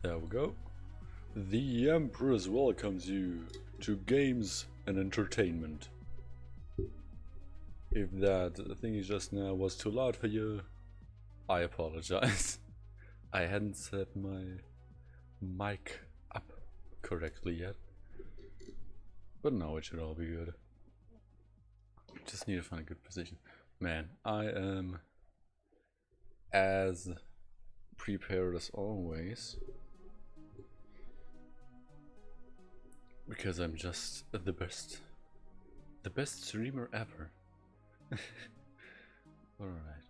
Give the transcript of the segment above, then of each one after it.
There we go. The Empress welcomes you to games and entertainment. If that thingy just now was too loud for you, I apologize. I hadn't set my mic up correctly yet. But now it should all be good. Just need to find a good position. Man, I am as prepared as always. Because I'm just the best streamer ever. Alright.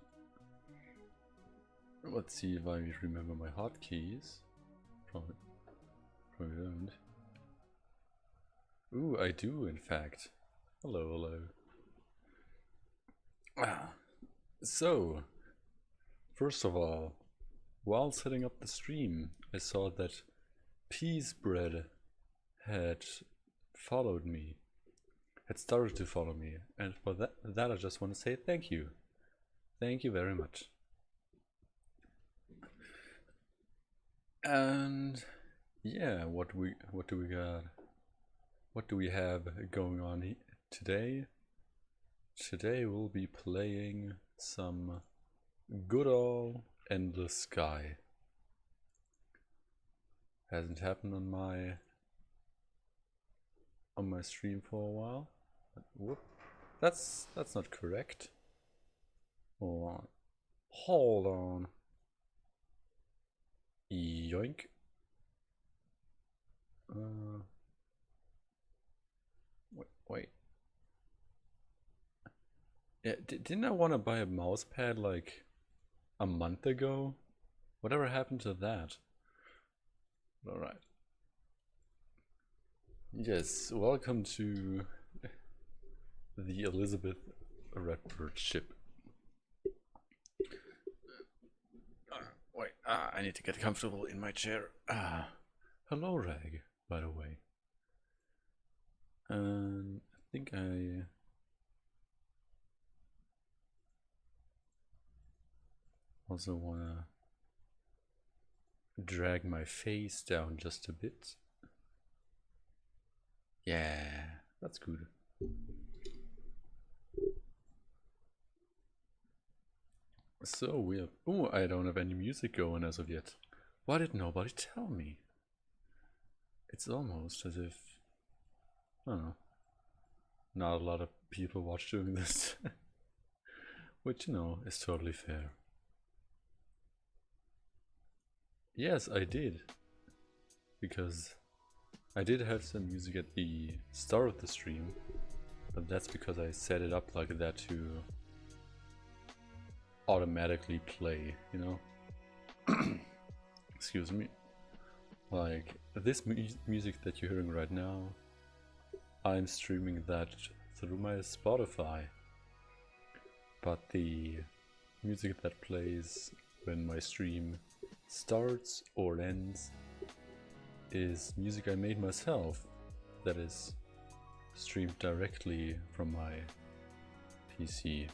Let's see if I remember my hotkeys. Probably don't. Ooh, I do in fact. Hello. So, first of all, while setting up the stream, I saw that Peas Bread had followed me, had started to follow me, and for that I just want to say thank you. Thank you very much. And yeah, what do we got? What do we have going on today? Today we'll be playing some good old Endless Sky. Hasn't happened on my stream for a while. Whoop. That's not correct. Hold on. Yoink. Wait. Yeah, didn't I want to buy a mouse pad like a month ago? Whatever happened to that? Alright. Yes, welcome to the Elizabeth Redbird ship. Wait, I need to get comfortable in my chair. Hello Rag, by the way. I think I also wanna drag my face down just a bit. Yeah, that's good. So we have. Oh, I don't have any music going as of yet. Why did nobody tell me? It's almost as if, I don't know, not a lot of people watch doing this. Which, you know, is totally fair. Yes, I did. Because I did have some music at the start of the stream, but that's because I set it up like that to automatically play, you know? Excuse me. Like, this music that you're hearing right now, I'm streaming that through my Spotify. But the music that plays when my stream starts or ends is music I made myself, that is streamed directly from my PC.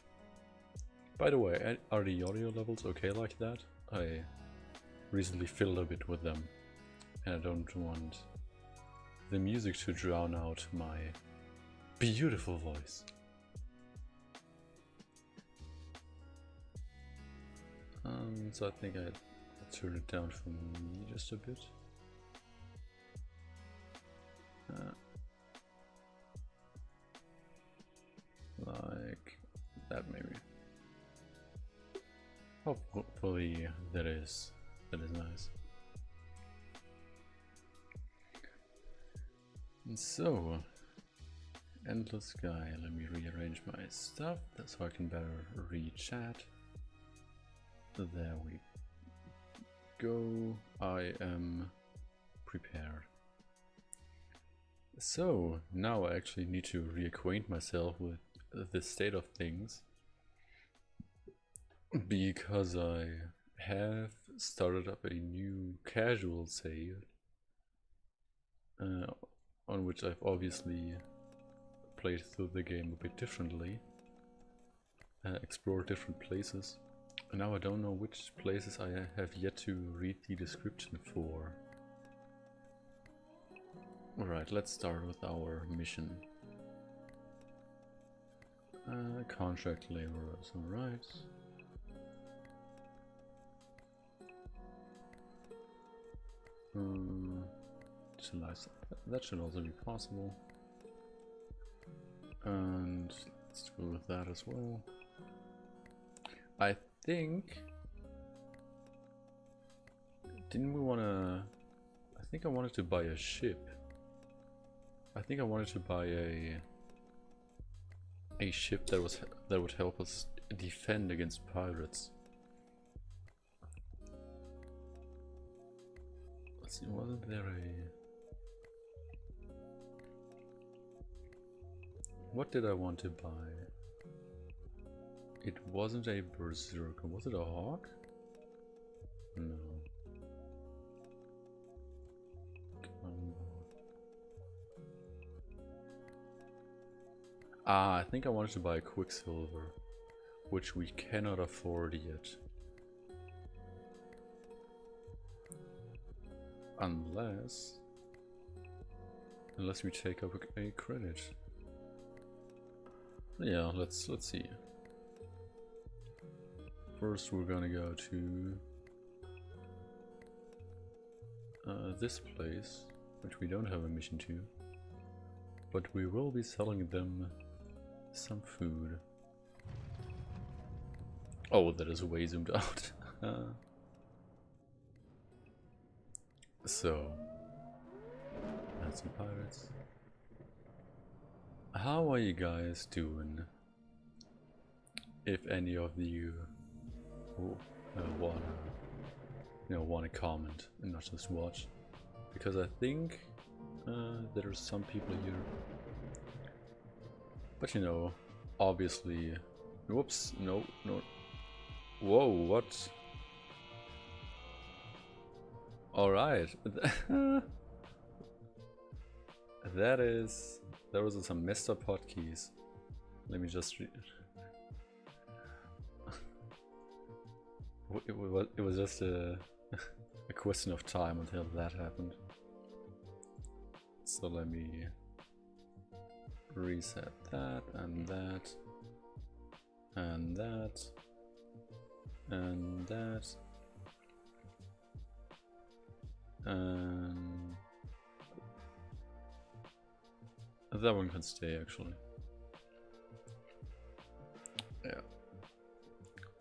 By the way, are the audio levels okay like that? I recently fiddled a bit with them, and I don't want the music to drown out my beautiful voice. So I think I'll turn it down for me just a bit. Like that maybe. Hopefully that is nice. And so, Endless Sky, let me rearrange my stuff so I can better read chat. There we go. I am prepared. So, now I actually need to reacquaint myself with the state of things, because I have started up a new casual save, on which I've obviously played through the game a bit differently, explored different places, and now I don't know which places I have yet to read the description for. Alright, let's start with our mission. Contract laborers, alright. That should also be possible. And let's go with that as well. I think... Didn't we wanna... I think I wanted to buy a ship. I think I wanted to buy a ship that would help us defend against pirates. Let's see, wasn't there a... What did I want to buy? It wasn't a berserker, was it a hawk? No. I think I wanted to buy a Quicksilver, which we cannot afford yet. Unless we take up a credit. Yeah, let's see. First we're gonna go to this place, which we don't have a mission to, but we will be selling them some food. Oh, that is way zoomed out. So, that's some pirates. How are you guys doing? If any of you wanna comment and not just watch, because I think there are some people here. But you know, obviously... Whoops, no. Whoa, what? Alright. Those are some messed up hotkeys. Let me just read. It was just a question of time until that happened. So let me reset that and that and that and that and that one can stay actually. Yeah.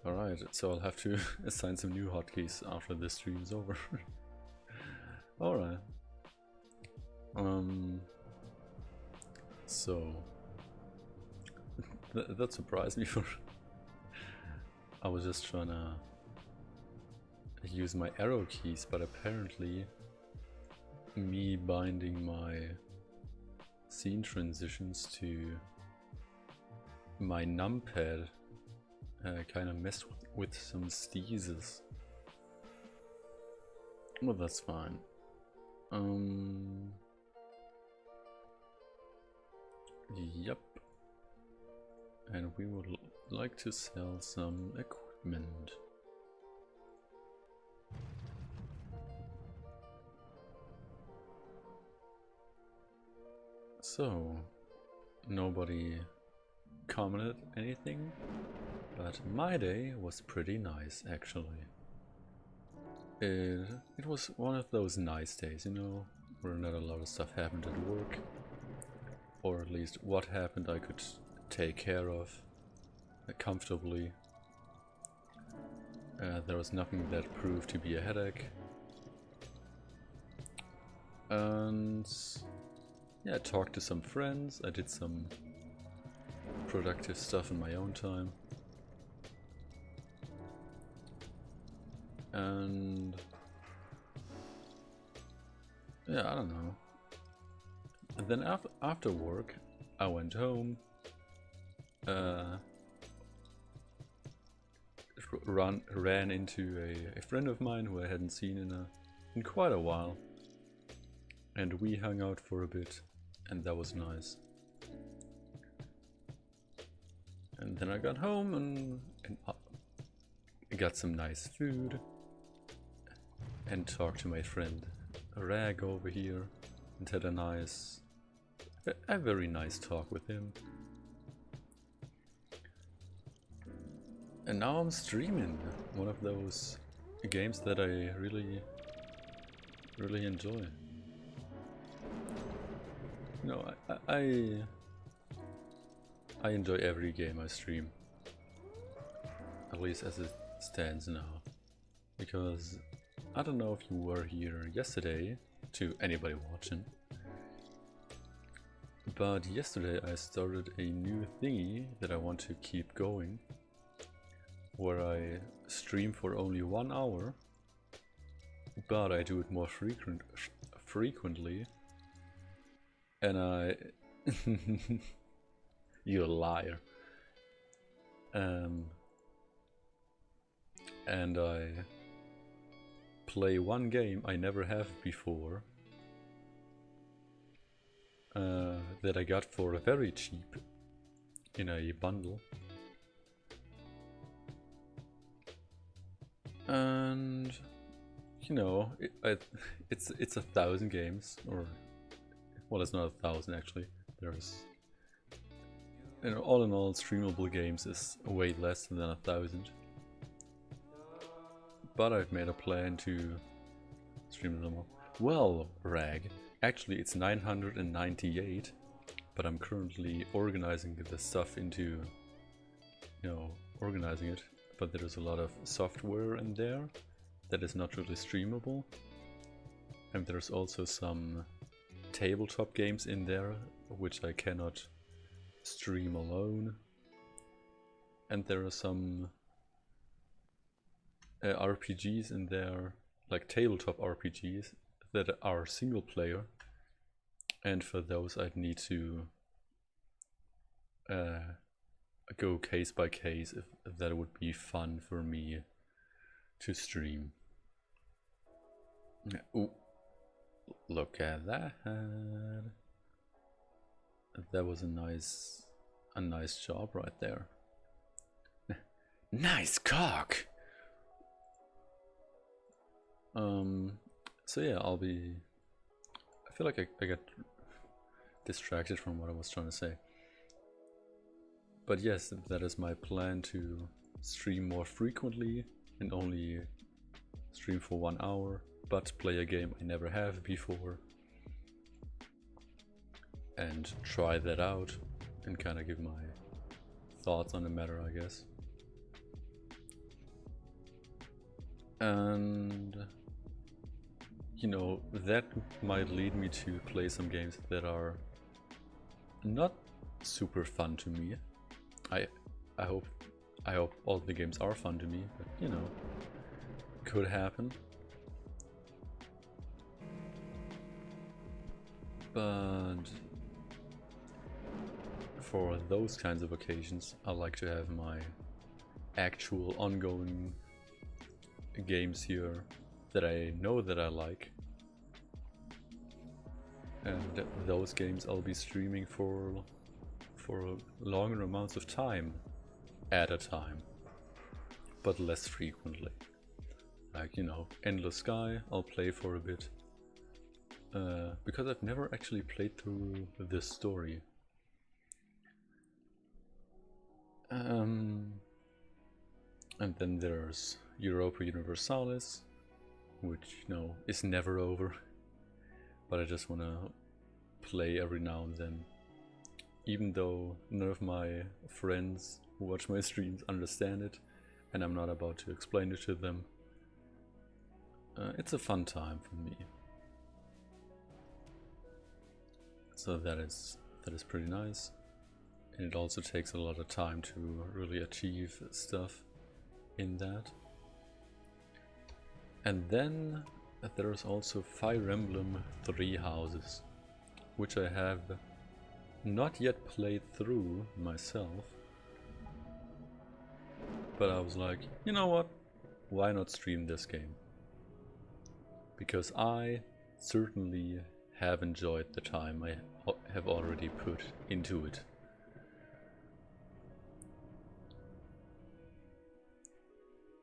Alright, so I'll have to assign some new hotkeys after this stream is over. Alright. So that surprised me for I was just trying to use my arrow keys, but apparently me binding my scene transitions to my numpad kind of messed with some steezes. Well, that's fine. Yep. And we would like to sell some equipment. So, nobody commented anything, but my day was pretty nice actually. It was one of those nice days, you know, where not a lot of stuff happened at work. Or at least what happened I could take care of comfortably. There was nothing that proved to be a headache. And yeah, I talked to some friends, I did some productive stuff in my own time. And yeah, I don't know. And then after work, I went home, ran into a friend of mine who I hadn't seen in quite a while, and we hung out for a bit, and that was nice. And then I got home and got some nice food, and talked to my friend Rag over here. and had a very nice talk with him. And now I'm streaming one of those games that I really enjoy. You know, I enjoy every game I stream, at least as it stands now, because I don't know if you were here yesterday, to anybody watching, but yesterday I started a new thingy that I want to keep going, where I stream for only 1 hour, but I do it more frequently, and I... You liar. And I play one game I never have before, that I got for very cheap in a bundle. And you know, it's 1,000 games, or well, it's not 1,000 actually. There's, you know, all in all, streamable games is way less than 1,000. But I've made a plan to stream them all. Well, Rag, actually it's 998, but I'm currently organizing the stuff into, you know, organizing it. But there's a lot of software in there that is not really streamable. And there's also some tabletop games in there which I cannot stream alone. And there are some RPGs in there, like tabletop RPGs, that are single player. And for those I'd need to go case by case if that would be fun for me to stream. Ooh, look at that. That was a nice job right there. Nice cock. So yeah, I feel like I got distracted from what I was trying to say. But yes, that is my plan, to stream more frequently and only stream for 1 hour, but play a game I never have before and try that out and kind of give my thoughts on the matter, I guess. And you know, that might lead me to play some games that are not super fun to me. I hope all the games are fun to me, but you know, could happen. But for those kinds of occasions, I like to have my actual ongoing games here that I know that I like, and those games I'll be streaming for longer amounts of time at a time, but less frequently. Like, you know, Endless Sky I'll play for a bit, because I've never actually played through this story. And then there's Europa Universalis, which, you know, is never over, but I just want to play every now and then, even though none of my friends who watch my streams understand it and I'm not about to explain it to them. It's a fun time for me, so that is pretty nice, and it also takes a lot of time to really achieve stuff in that. And then there's also Fire Emblem Three Houses, which I have not yet played through myself, but I was like, you know what, why not stream this game? Because I certainly have enjoyed the time I have already put into it.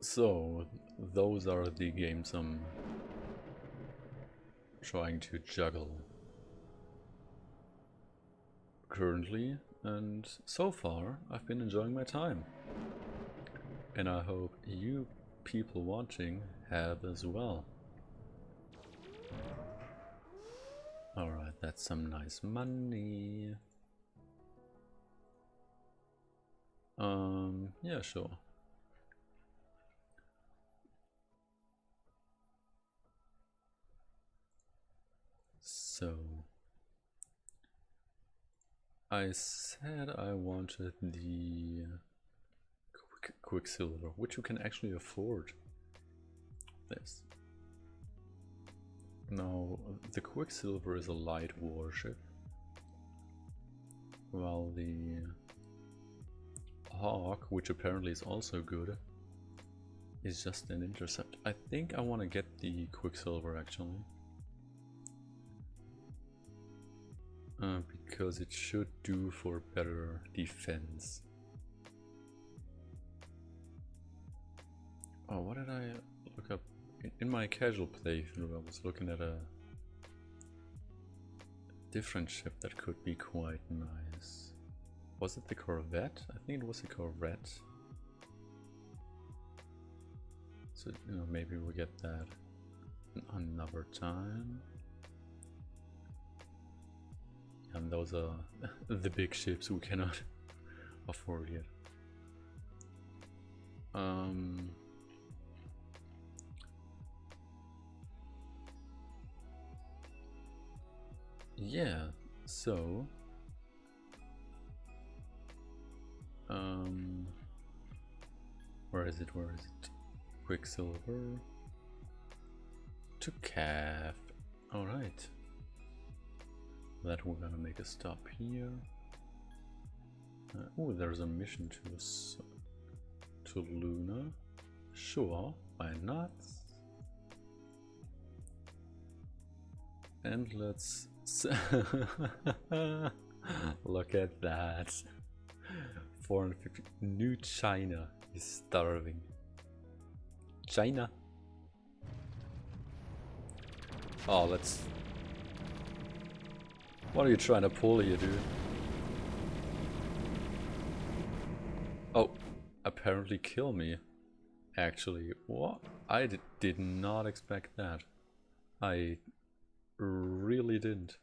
So those are the games I'm trying to juggle currently, and so far I've been enjoying my time. And I hope you people watching have as well. Alright, that's some nice money. Yeah, sure. So, I said I wanted the Quicksilver, which you can actually afford. This. Now, the Quicksilver is a light warship, while the Hawk, which apparently is also good, is just an intercept. I think I want to get the Quicksilver actually. Because it should do for better defense. Oh, what did I look up? In my casual playthrough, I was looking at a different ship that could be quite nice. Was it the Corvette? I think it was the Corvette. So, you know, maybe we'll get that another time. And those are the big ships we cannot afford yet. Yeah, so where is it? Quicksilver to Calf. Alright. That we're gonna make a stop here. Oh, there's a mission to Luna. Sure, why not? And let's look at that. 450. New China is starving. China. Oh, let's. What are you trying to pull here, dude? Oh, apparently kill me. Actually, what? I did not expect that. I really didn't.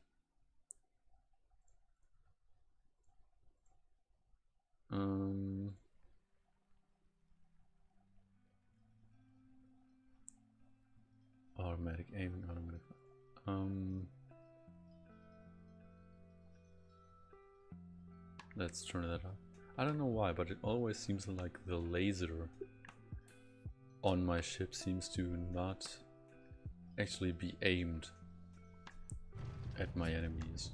Automatic aiming, automatic. Let's turn that up. I don't know why, but it always seems like the laser on my ship seems to not actually be aimed at my enemies.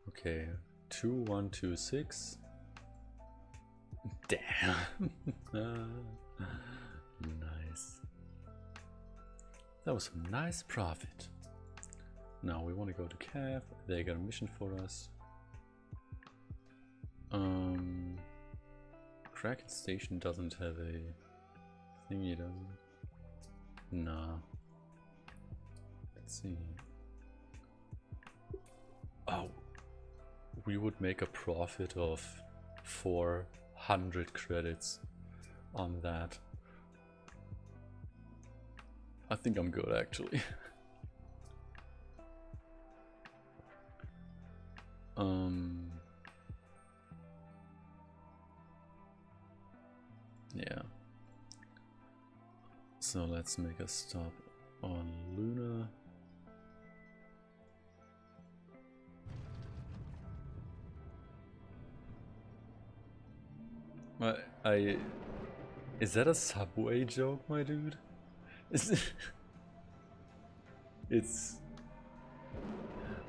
Okay, 2126. Damn. Nice. That was a nice profit. Now we want to go to Cav. They got a mission for us. Kraken Station doesn't have a thingy, does it? Nah. Let's see. Oh, we would make a profit of 400 credits on that. I think I'm good actually. Yeah. So let's make a stop on Luna. I is that a Subway joke, my dude? It's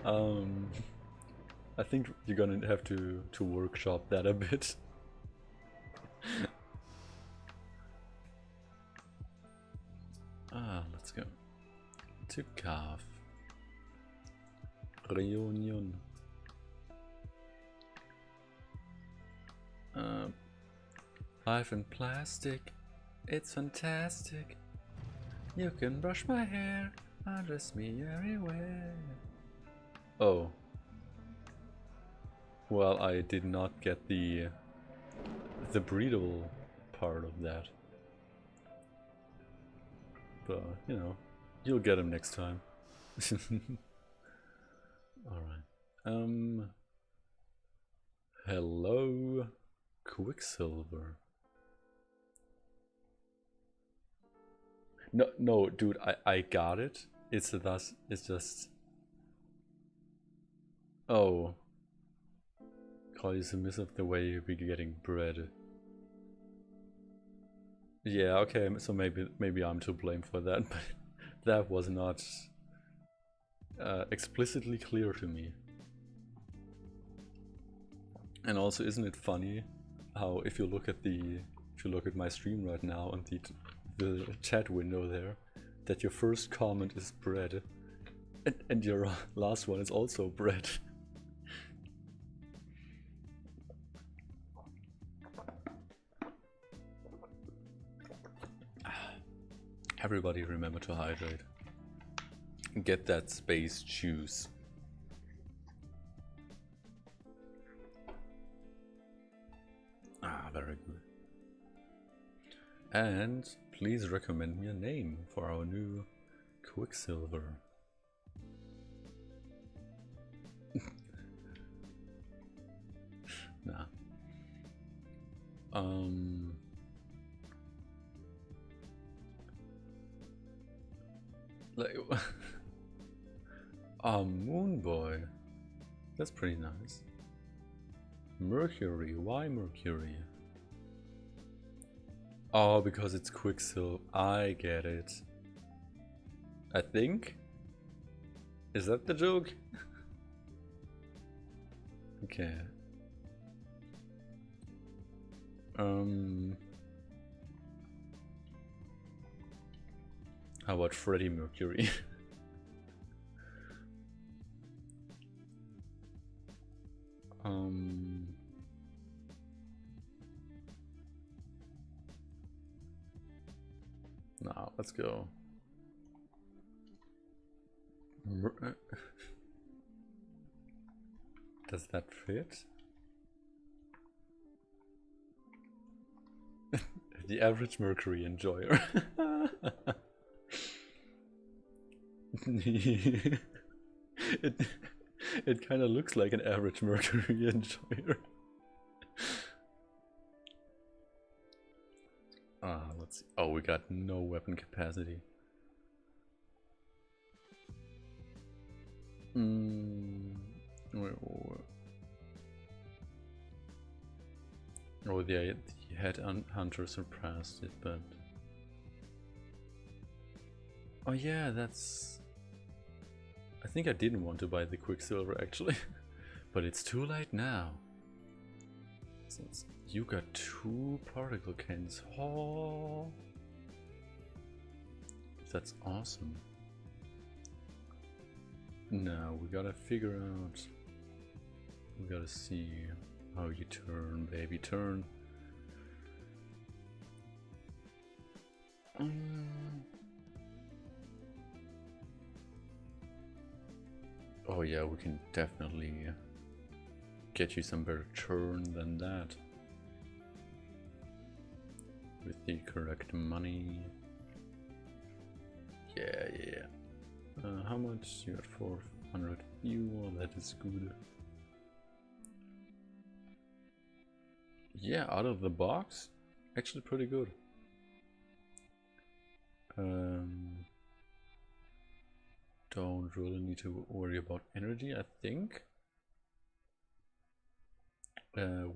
I think you're gonna have to workshop that a bit. Let's go to Calf Reunion. Life in plastic, it's fantastic. You can brush my hair, undress me everywhere. Oh. Well, I did not get the breedable part of that. But, you know, you'll get him next time. Alright. Hello, Quicksilver. No, dude, I got it. It's just... Oh. Call you submissive the way you be getting bread. Yeah, okay, so maybe I'm to blame for that, but that was not explicitly clear to me. And also, isn't it funny how if you look at my stream right now and the chat window there, that your first comment is bread, and your last one is also bread. Everybody remember to hydrate. Get that space juice. Very good. And please recommend me a name for our new Quicksilver. Nah. Like, Moon Boy. That's pretty nice. Mercury. Why Mercury? Oh, because it's Quicksilver. I get it. I think. Is that the joke? Okay. How about Freddie Mercury? Nah, let's go. Does that fit? The average Mercury enjoyer. It kind of looks like an average Mercury enjoyer. Let's see. Oh, we got no weapon capacity. Oh, the headhunter surpassed it, but... Oh yeah, that's... I think I didn't want to buy the Quicksilver actually, but it's too late now. Since you got 2 particle cans. Oh, that's awesome. Now we gotta figure out. We gotta see how you turn, baby, turn. Oh yeah, we can definitely get you some better turn than that. With the correct money. Yeah. How much? You got 400 fuel, that is good. Yeah, out of the box, actually pretty good. Don't really need to worry about energy, I think.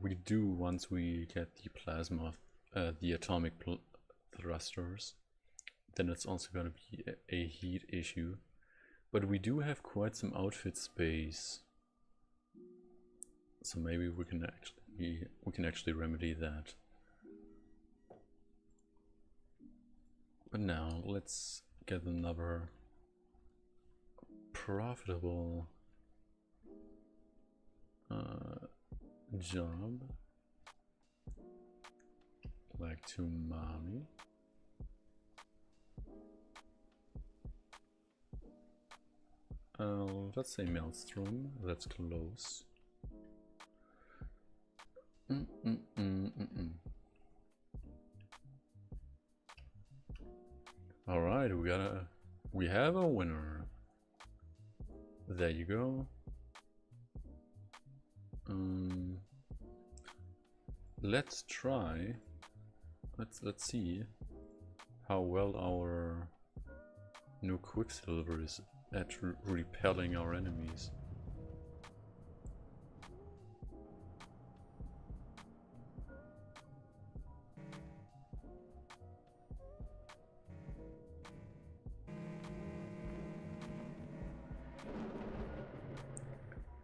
we do once we get the plasma, the atomic thrusters. Then it's also going to be a heat issue. But we do have quite some outfit space. So maybe we can actually remedy that. But now let's get another profitable job, like to mommy. Let's say Maelstrom. That's close. All right, we have a winner. There you go. Let's try. Let's see how well our new Quicksilver is at repelling our enemies.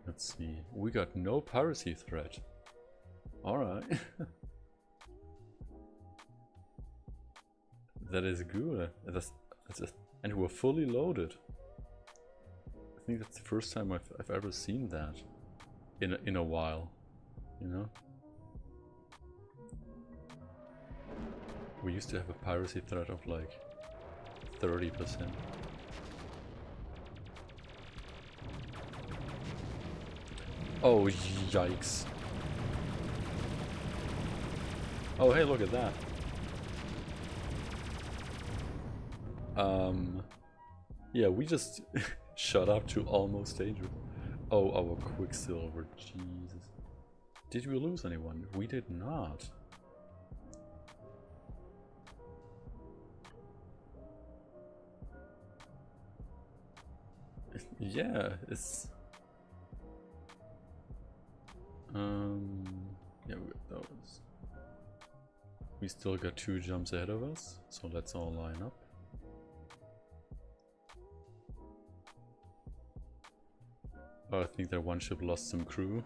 Let's see. We got no piracy threat. Alright. That is good. And we're fully loaded. I think that's the first time I've ever seen that in a while, you know? We used to have a piracy threat of like 30%. Oh, yikes. Oh, hey, look at that. Yeah, we just shot up to almost danger. Oh, our Quicksilver, Jesus. Did we lose anyone? We did not. Yeah, it's... yeah, we got those. We still got 2 jumps ahead of us, so let's all line up. Oh, I think that one ship lost some crew.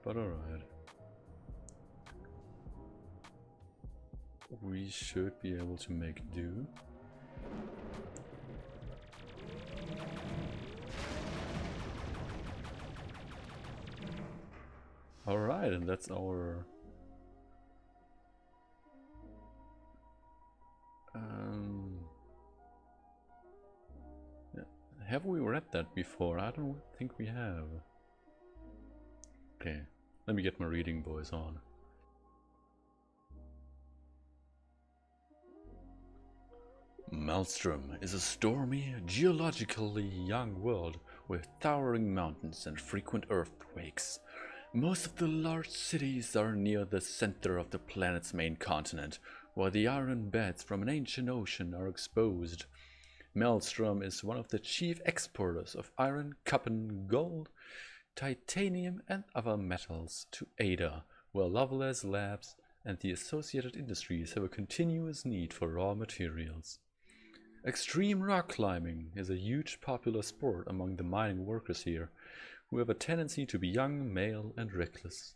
But alright. We should be able to make do. Alright, and that's our... have we read that before? I don't think we have. Okay, let me get my reading voice on. Maelstrom is a stormy, geologically young world with towering mountains and frequent earthquakes. Most of the large cities are near the center of the planet's main continent, where the iron beds from an ancient ocean are exposed. Maelstrom is one of the chief exporters of iron, copper, gold, titanium and other metals to Ada, where Lovelace Labs and the associated industries have a continuous need for raw materials. Extreme rock climbing is a huge popular sport among the mining workers here, who have a tendency to be young, male and reckless.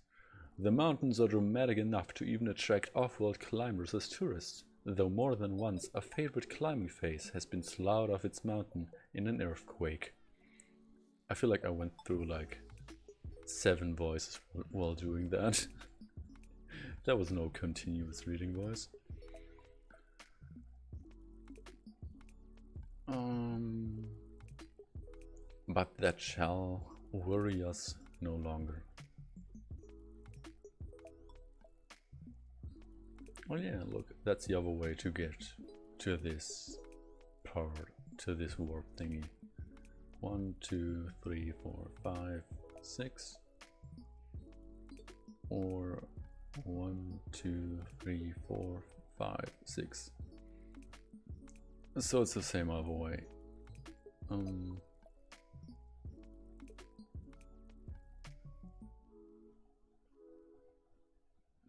The mountains are dramatic enough to even attract off-world climbers as tourists, though more than once a favorite climbing phase has been sloughed off its mountain in an earthquake. I feel like I went through like 7 voices while doing that. That was no continuous reading voice. But that shall worry us no longer. Well, yeah, look, that's the other way to get to this part, to this warp thingy. 1, 2, 3, 4, 5, 6. Or 1, 2, 3, 4, 5, 6. So it's the same other way.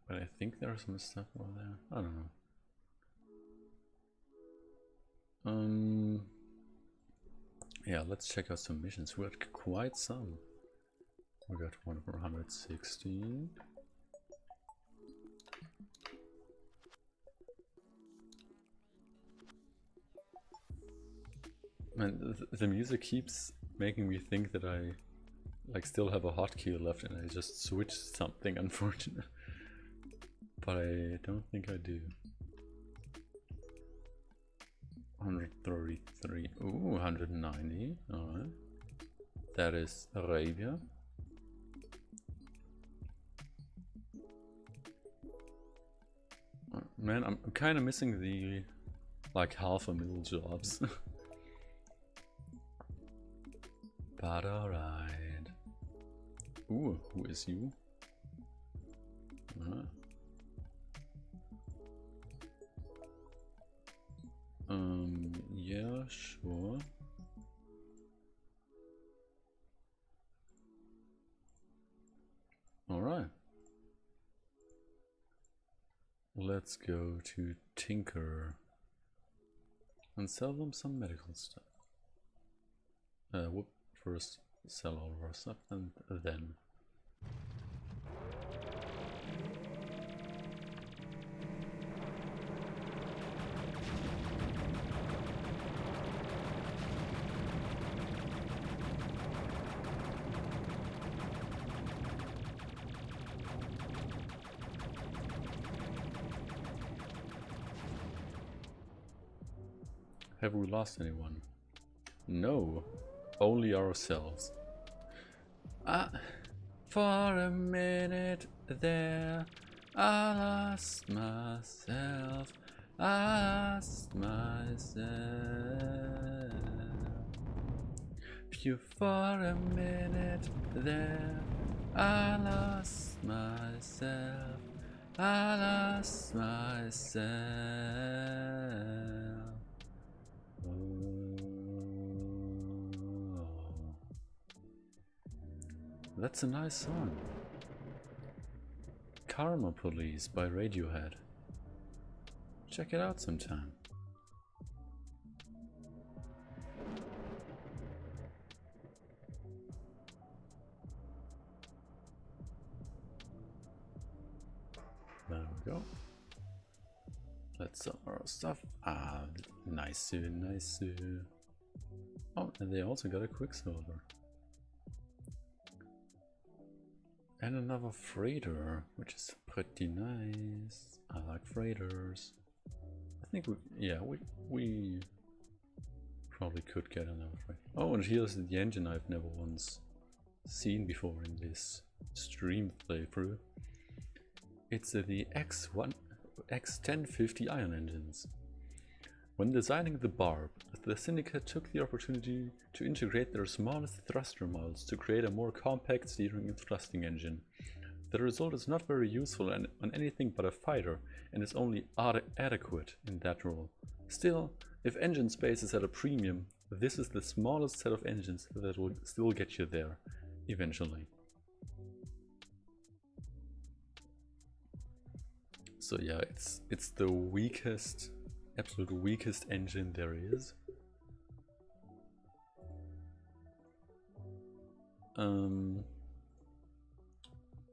But I think there's some stuff over there. I don't know. Yeah, let's check out some missions. We got quite some. We got one for 116. Man, the music keeps making me think that I like still have a hotkey left and I just switched something, unfortunate. But I don't think I do. 133. Ooh, 190. Alright. That is Arabia. Man, I'm kind of missing the like $500,000 jobs. But alright. Ooh, who is you? Yeah, sure. Alright. Let's go to Tinker and sell them some medical stuff. Whoop, first sell all of our stuff and then. Have we lost anyone? No, only ourselves. For a minute there, I lost myself. I lost myself. You for a minute there, I lost myself. I lost myself. That's a nice song. Karma Police by Radiohead. Check it out sometime. There we go. Let's sell our stuff. Ah, nice, nice. Oh, and they also got a Quicksilver. And another freighter, which is pretty nice. I like freighters. I think we probably could get another freighter. Oh, and here's the engine I've never once seen before in this stream playthrough. It's the X1050 ion engines. When designing the Barb, the Syndicate took the opportunity to integrate their smallest thruster models to create a more compact steering and thrusting engine. The result is not very useful on anything but a fighter, and is only adequate in that role. Still, if engine space is at a premium, this is the smallest set of engines that will still get you there, eventually. So yeah, it's the weakest, absolute weakest engine there is.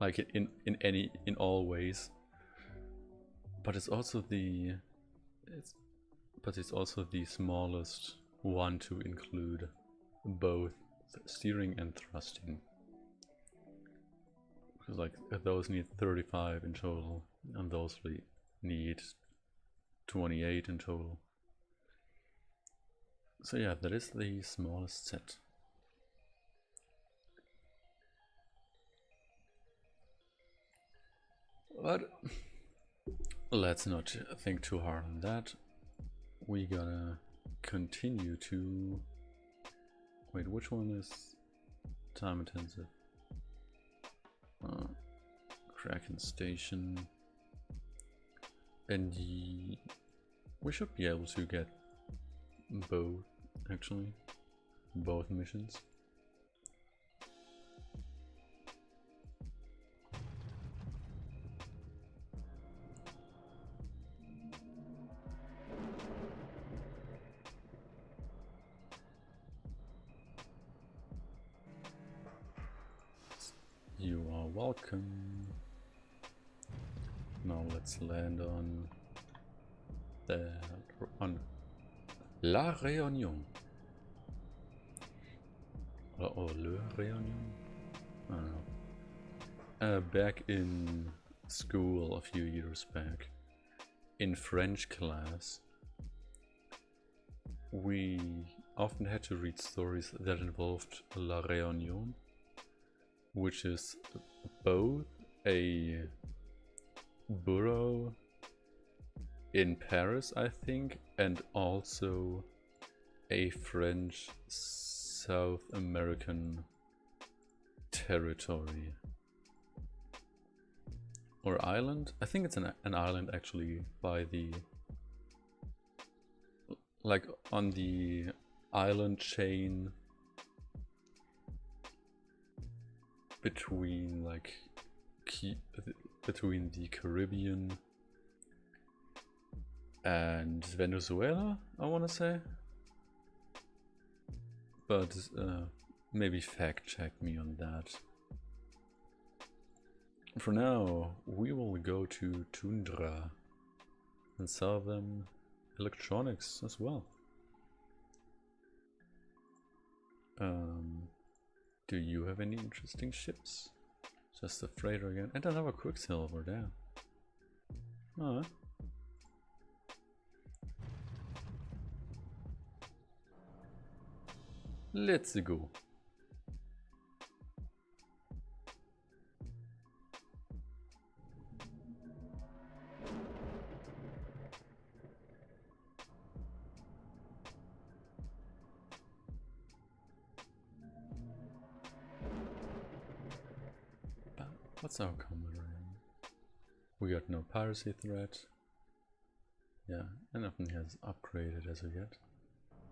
Like in all ways. But it's also the smallest one to include both steering and thrusting. Because like those need 35 in total, and those need 28 in total. So yeah, that is the smallest set. But let's not think too hard on that. We gotta continue to... Wait, which one is time intensive? Kraken Station. And we should be able to get both, actually. Both missions. welcome. Now let's land on La Réunion. Or Le Réunion? I don't know. Back in school a few years back, in French class, we often had to read stories that involved La Réunion, which is both a borough in Paris, I think, and also a French South American territory. Or island? I think it's an island actually, by the... like on the island chain between like between the Caribbean and Venezuela, I want to say. But maybe fact check me on that. For now, we will go to Tundra and sell them electronics as well. Do you have any interesting ships? Just a freighter again, and another Quicksilver there. Alright. Let's go. What's our common rank? We got no piracy threat. Yeah, and nothing has upgraded as of yet.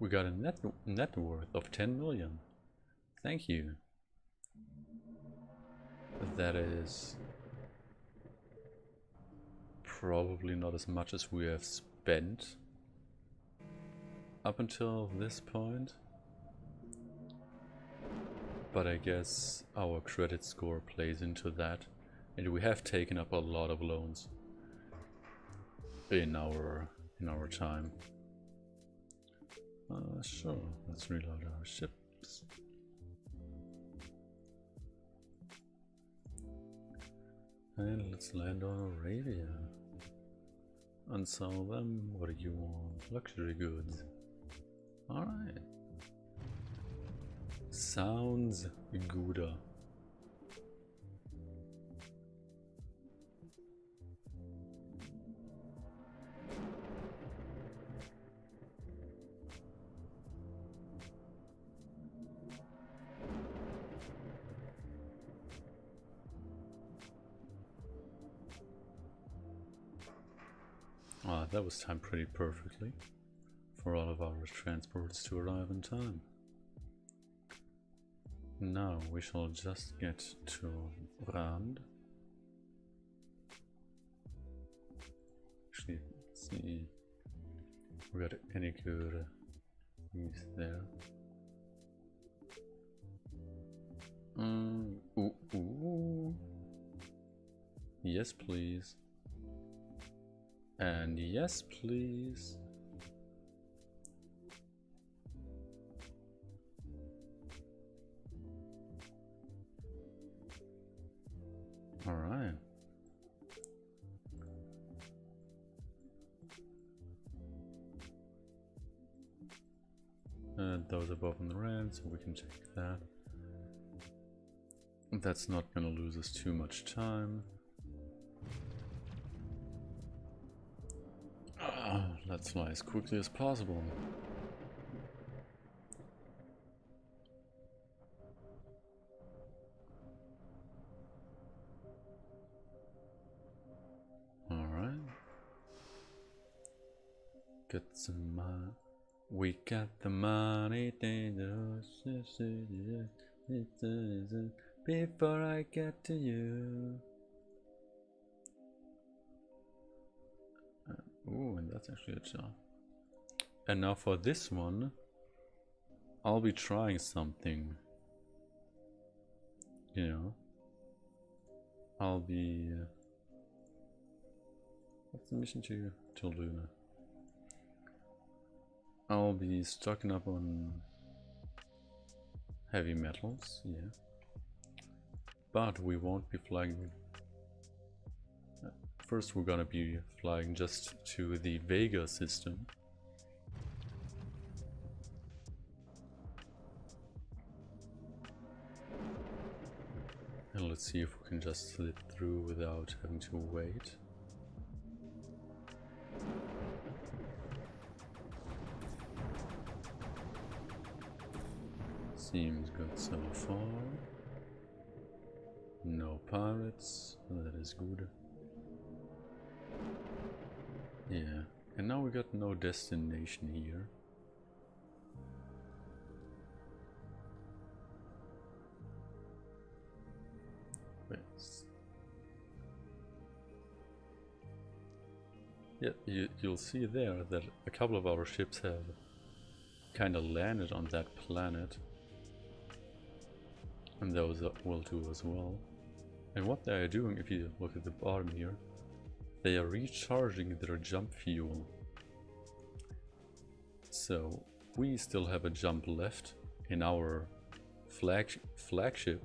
We got a net worth of 10 million. Thank you. That is probably not as much as we have spent up until this point. But I guess our credit score plays into that, and we have taken up a lot of loans in our time. Sure, let's reload our ships. And let's land on Arabia and sell them. What do you want? Luxury goods. Alright. Sounds gooder. Ah, that was timed pretty perfectly for all of our transports to arrive in time. Now we shall just get to Rand. Actually, let's see if we got any good things there. Ooh. Yes, please. And yes, please. All right. Those above on the ramp, so we can check that. That's not gonna lose us too much time. Let's fly as quickly as possible. Alright. Get some money. We got the money. Before I get to you. Ooh, and that's actually a job. And now for this one, I'll be trying something, you know, I'll be... what's the mission to Luna? I'll be stocking up on heavy metals, yeah. But we won't be flying... First we're gonna be flying just to the Vega system. And let's see if we can just slip through without having to wait. Seems good so far. No pirates, that is good. Yeah, and now we got no destination here. Yeah, you'll see there that a couple of our ships have kind of landed on that planet. And those will do as well. And what they are doing, if you look at the bottom here, they are recharging their jump fuel. So we still have a jump left in our flagship.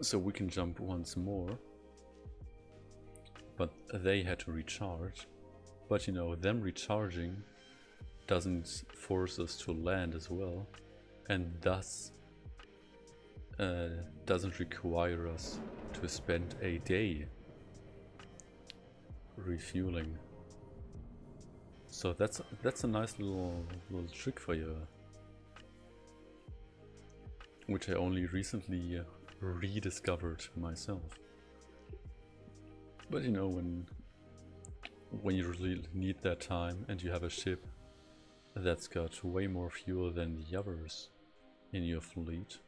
So we can jump once more. But they had to recharge. But you know, them recharging doesn't force us to land as well. And thus doesn't require us to spend a day refueling. So that's a nice little trick for you, which I only recently rediscovered myself. But you know, when you really need that time and you have a ship that's got way more fuel than the others in your fleet,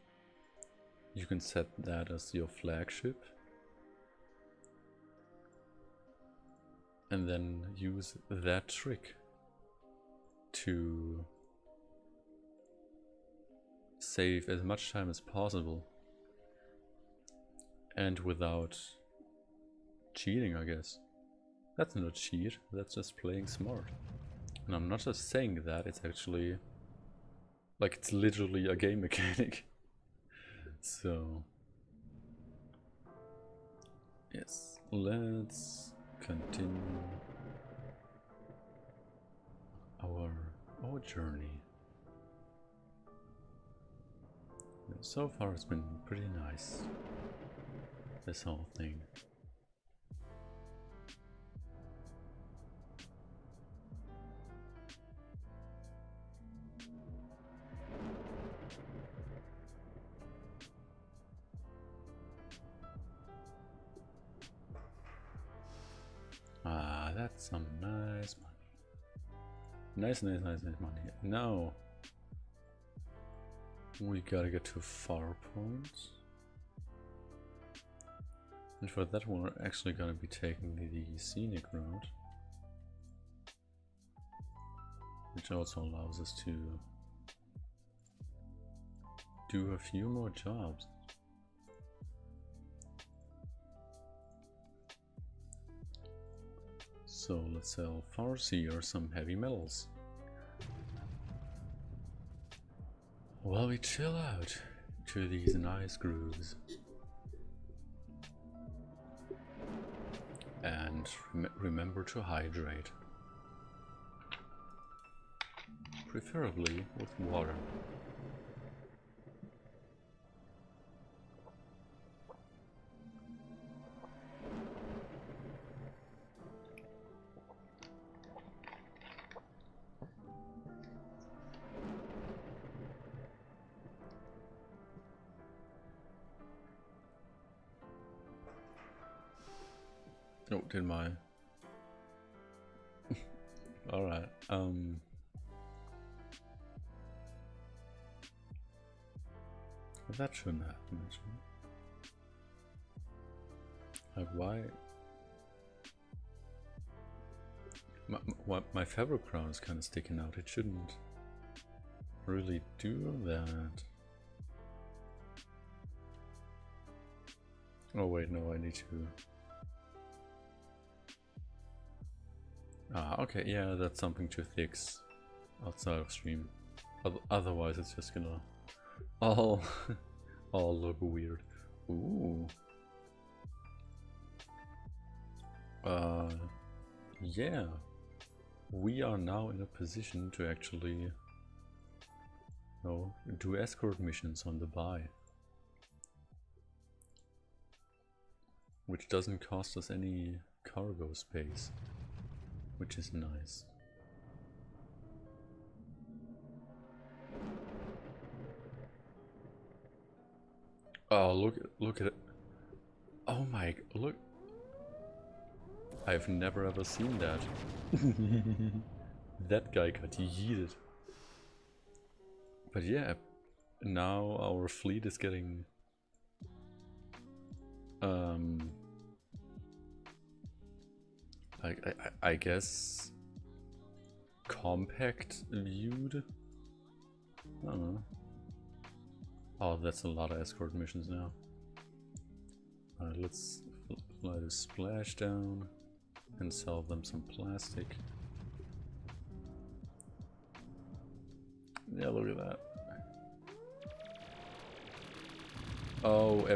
you can set that as your flagship and then use that trick to save as much time as possible and without cheating, I guess. That's not cheat, that's just playing smart. And I'm not just saying that, it's actually like it's literally a game mechanic. So yes, let's continue our journey. So far it's been pretty nice, this whole thing. Ah, that's some nice money. Nice money. Now we gotta get to far points. And for that one we're actually gonna be taking the scenic route, which also allows us to do a few more jobs. So let's sell Farseer some heavy metals while we chill out to these nice grooves. And remember to hydrate, preferably with water. Oh, did my... Alright, that shouldn't happen, actually. Like, why? My fabric crown is kind of sticking out. It shouldn't really do that. Oh wait, no, I need to... Ah, okay, yeah, that's something to fix outside of stream. Otherwise it's just gonna all, all look weird. Ooh. Yeah. We are now in a position to actually do escort missions on the buy. Which doesn't cost us any cargo space, which is nice. Oh, look at it. Oh my, look. I've never ever seen that. That guy got yeeted. But yeah, now our fleet is getting I guess compact viewed. I don't know. Oh, that's a lot of escort missions now. Alright, let's fly the splash down and sell them some plastic. Yeah, look at that. Oh,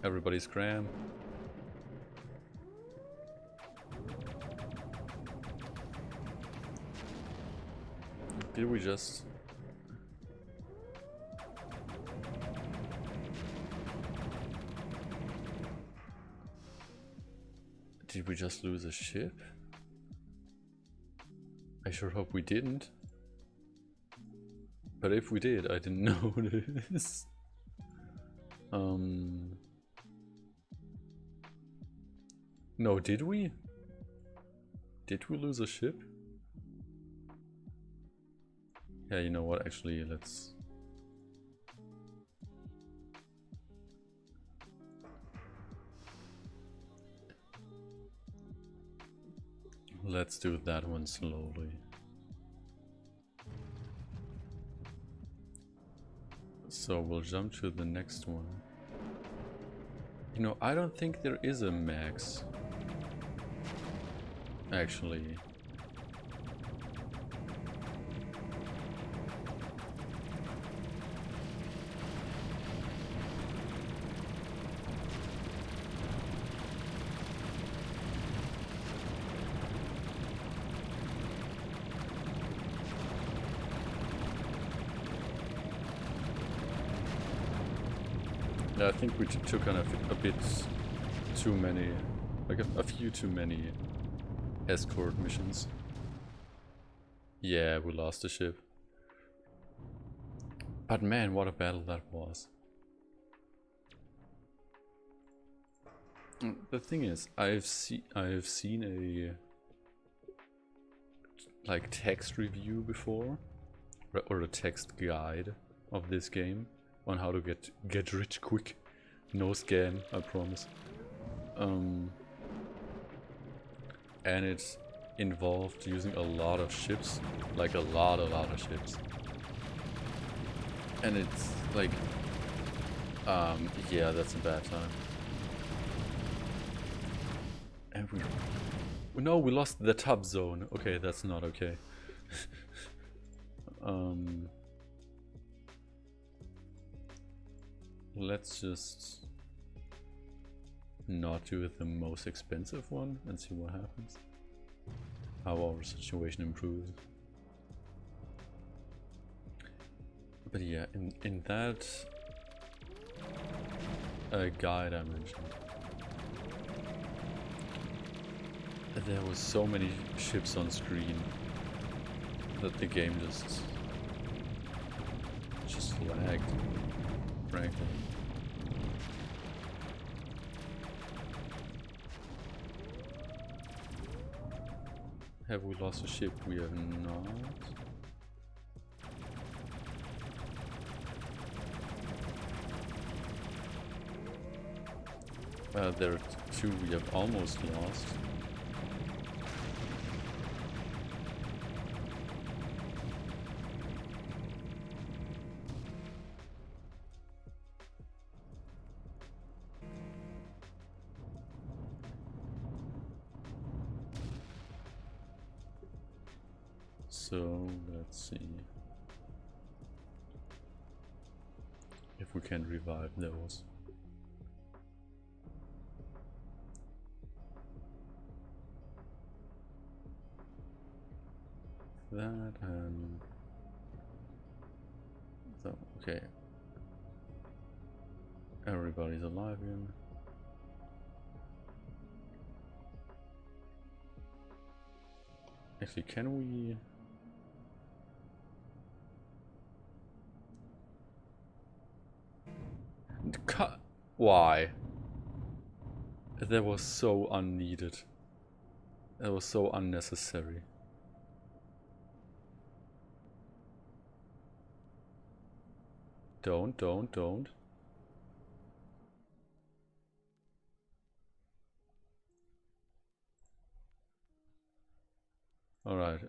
everybody's cram. Did we just... Did we just lose a ship? I sure hope we didn't. But if we did, I didn't notice. No, did we? Did we lose a ship? Yeah, you know what, actually, let's... Let's do that one slowly. So we'll jump to the next one. You know, I don't think there is a max. Actually. I think we took on a bit too many, like a few too many escort missions. Yeah, we lost the ship. But man, what a battle that was. The thing is, I've seen a like text review before, or a text guide of this game on how to get rich quick. No scam, I promise. And it involved using a lot of ships, like a lot of ships. And it's like, yeah, that's a bad time. And no, we lost the top zone. Okay, that's not okay. Let's just not do the most expensive one and see what happens. How our situation improves. But yeah, in that guide I mentioned, there was so many ships on screen that the game just lagged, frankly. Have we lost a ship? We have not. There are two we have almost lost. So let's see if we can revive those. That and so okay. Everybody's alive again. Actually, can we? Cut. Why? That was so unneeded. That was so unnecessary. Don't. Alright.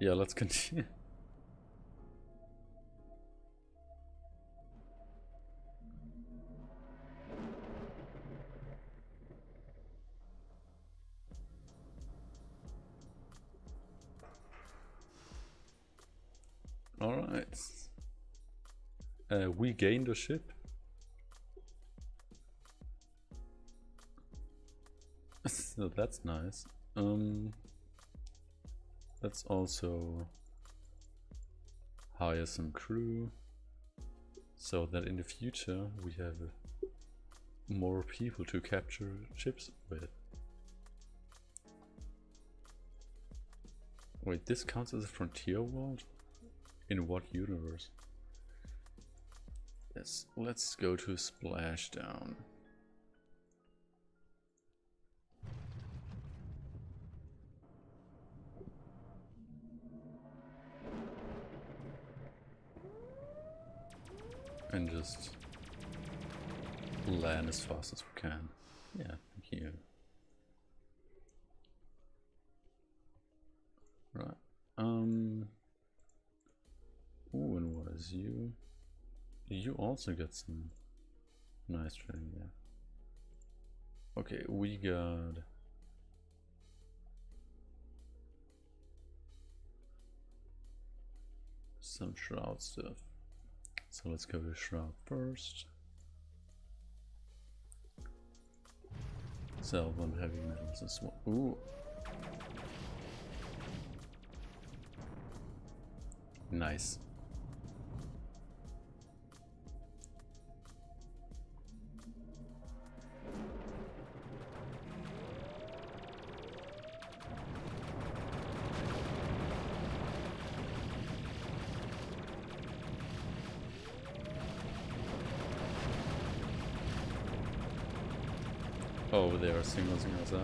Yeah, let's continue. Alright. We gained a ship. So that's nice. Let's also hire some crew so that in the future we have more people to capture ships with. Wait, this counts as a frontier world? In what universe? Yes, let's go to Splashdown. And just land as fast as we can. Yeah, thank you. Right. Ooh, and what is you? You also get some nice training there. Okay, we got some shroud stuff. So let's go to shroud first. Sell one heavy metals as well. Ooh. Nice. Oh, they are singling us out.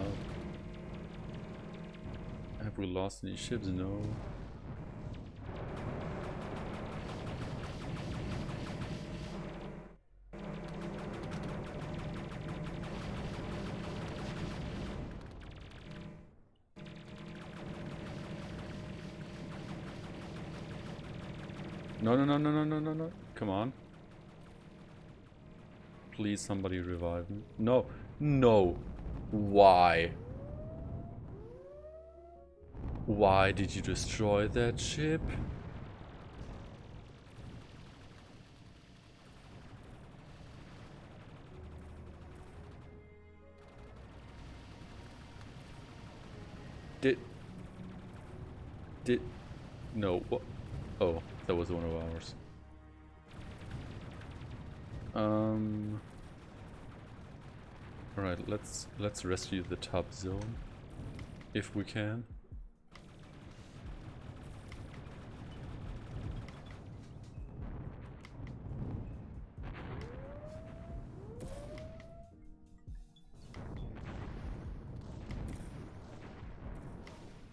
Have we lost any ships? No. No. Come on. Please, somebody revive me. No. No. Why? Why did you destroy that ship? Did... No, what? Oh, that was one of ours. Alright, let's rescue the top zone. If we can.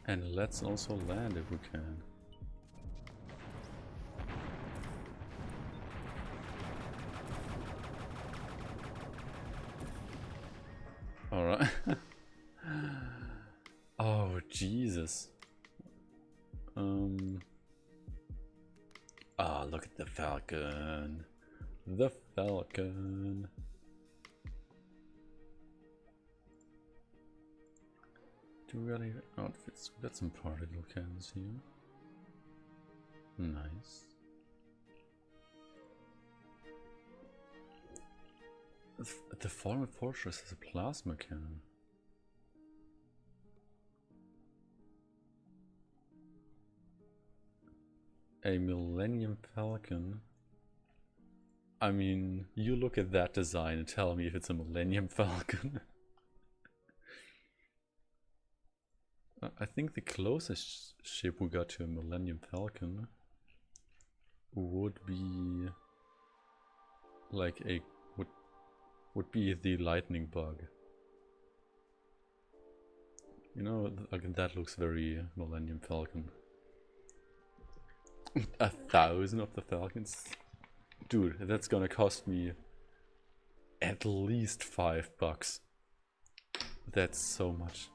And let's also land if we can. Alright. Oh, Jesus. Ah, look at the Falcon. The Falcon. Do we got any outfits? We got some particle cannons here. Nice. The Fallen Fortress has a plasma cannon. A Millennium Falcon. I mean, you look at that design and tell me if it's a Millennium Falcon. I think the closest ship we got to a Millennium Falcon would be like a would be the lightning bug. You know, like that looks very Millennium Falcon. 1,000 of the Falcons? Dude, that's gonna cost me at least $5. That's so much.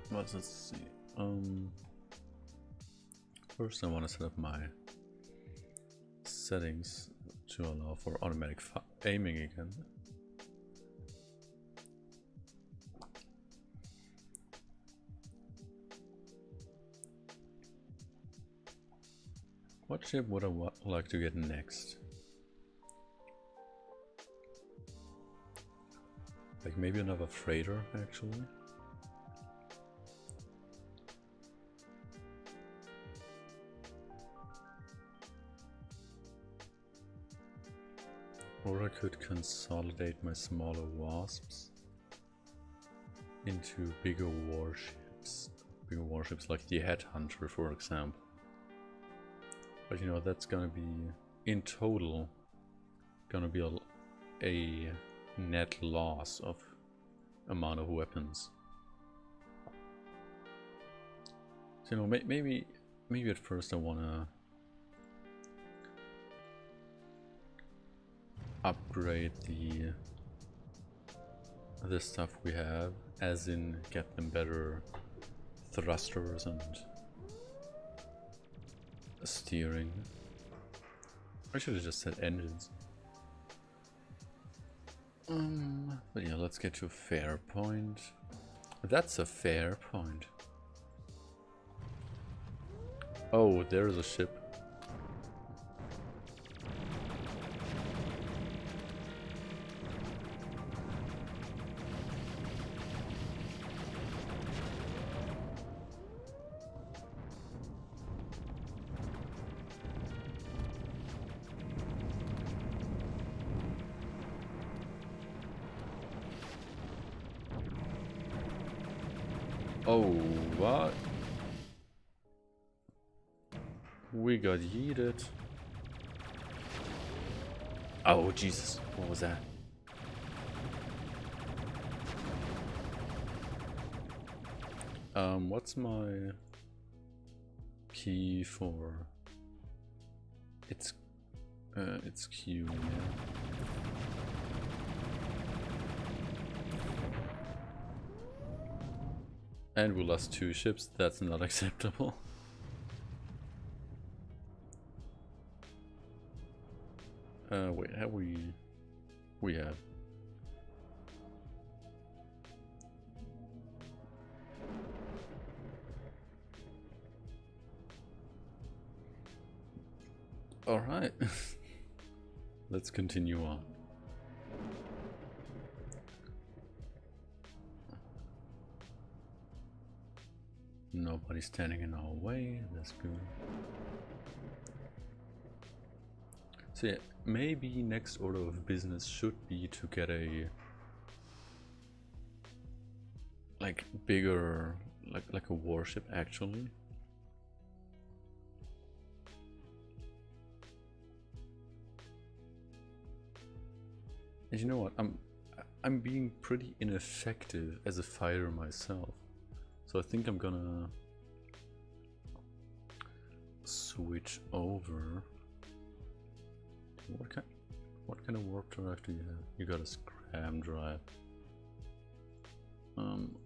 Well, let's see. First I want to set up my settings to allow for automatic aiming again. What ship would I like to get next? Like maybe another freighter, actually. Or I could consolidate my smaller wasps into bigger warships. Bigger warships like the Headhunter, for example. But you know, that's gonna be, in total, gonna be a net loss of amount of weapons. So, you know, maybe at first I wanna upgrade the stuff we have, as in get them better thrusters and steering. I should have just said engines. But yeah, let's get to a fair point. That's a fair point. Oh, there's a ship. Oh, what? We got yeeted. Oh, Jesus. What was that? What's my key for? It's Q, yeah. And we lost 2 ships, that's not acceptable. Wait, have we have. Alright. Let's continue on. Nobody's standing in our way, that's good. So yeah, maybe next order of business should be to get a like bigger, like a warship actually. And you know what, I'm being pretty ineffective as a fighter myself. So I think I'm gonna switch over What kind of warp drive do you have? You got a scram drive.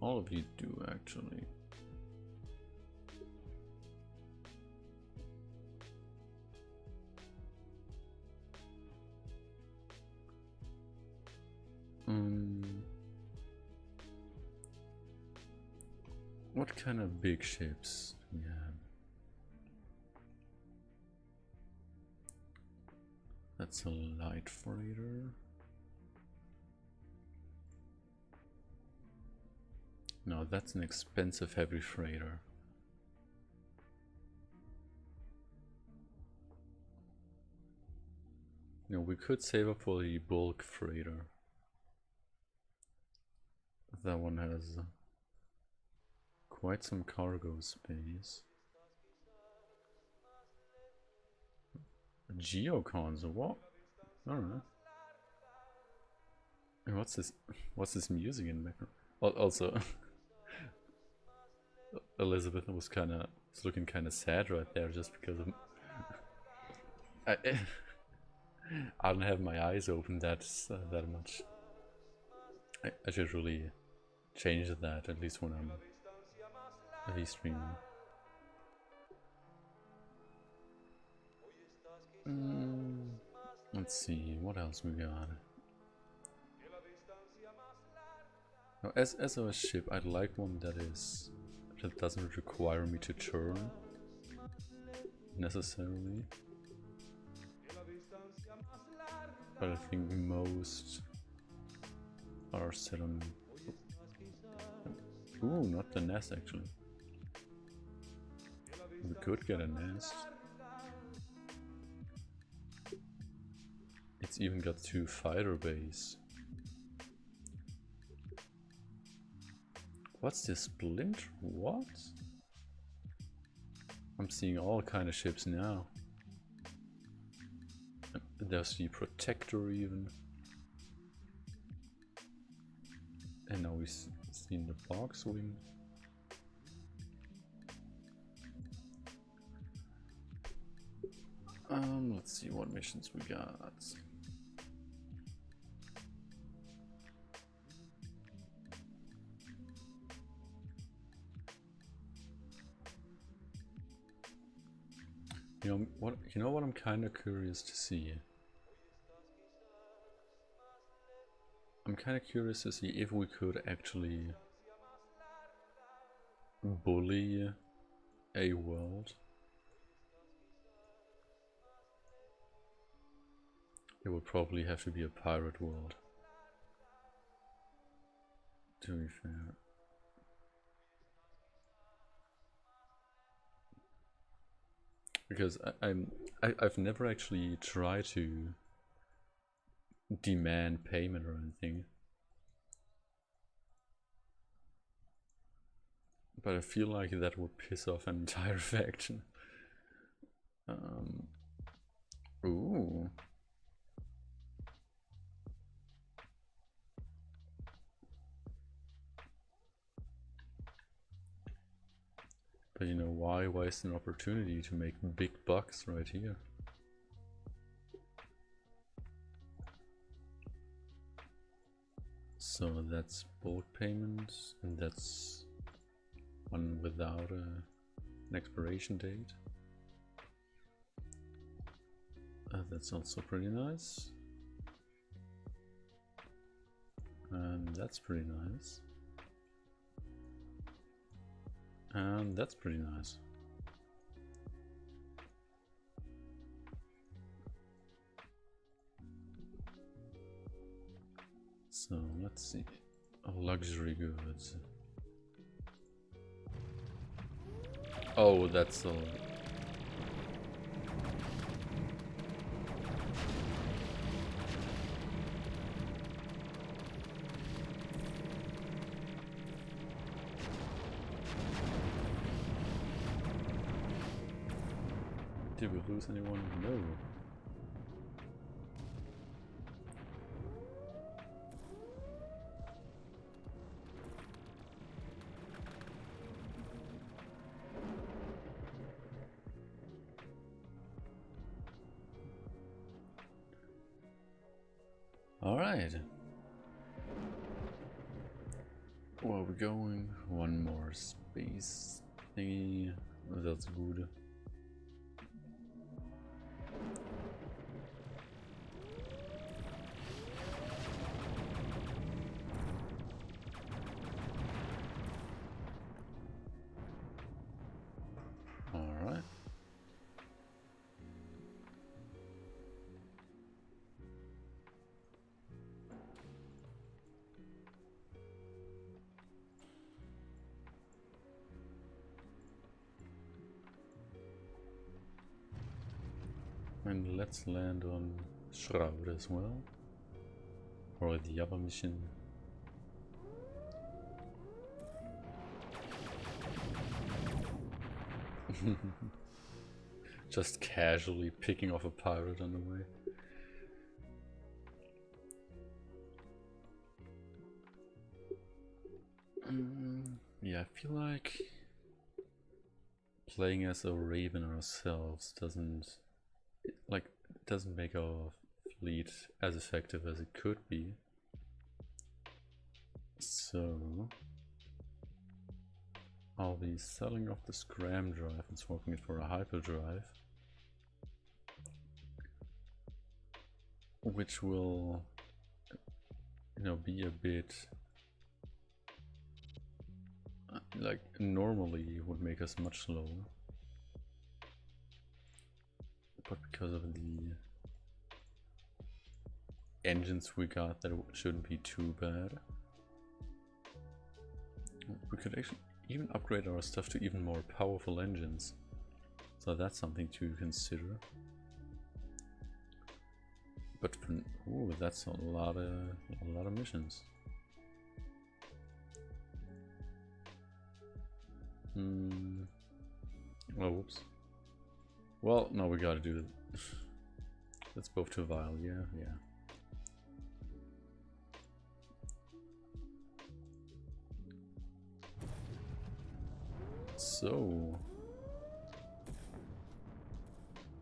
All of you do actually. What kind of big ships do we have? That's a light freighter. No, that's an expensive heavy freighter. No, we could save up for the bulk freighter. That one has quite some cargo space. Geocons, what? I don't know. And what's this? What's this music in the background? Also, Elizabeth was looking kind of sad right there, just because of. I don't have my eyes open that much. I should really change that, at least when I'm streaming. Let's see what else we got. Now, as a ship, I'd like one that doesn't require me to turn necessarily. But I think most are set on. Ooh, not the nest actually. We could get a nest. It's even got 2 fighter bays. What's this splinter? What? I'm seeing all kind of ships now. There's the protector even. And now we've seen the box wing. Let's see what missions we got. You know what I'm kind of curious to see. I'm kind of curious to see if we could actually bully a world. It would probably have to be a pirate world, to be fair. Because I've never actually tried to demand payment or anything. But I feel like that would piss off an entire faction. Ooh. But you know, why waste an opportunity to make big bucks right here? So that's bulk payments, and that's one without an expiration date. That's also pretty nice. And that's pretty nice. And that's pretty nice. So let's see. Oh, luxury goods. Oh, that's all. Did we lose anyone? No. Alright. Where are we going? One more space thingy. That's good. Alright. And let's land on Shroud as well. Or the other mission. Just casually picking off a pirate on the way. Yeah, I feel like playing as a raven ourselves doesn't make our fleet as effective as it could be. So I'll be selling off the scram drive and swapping it for a hyperdrive, which will, you know, be a bit like normally would make us much slower, but because of the engines we got, that shouldn't be too bad. We could actually even upgrade our stuff to even more powerful engines, so that's something to consider. But for, ooh, that's a lot of missions. Oh, whoops. Well, no, we gotta do it. Let's both to Vile, yeah. So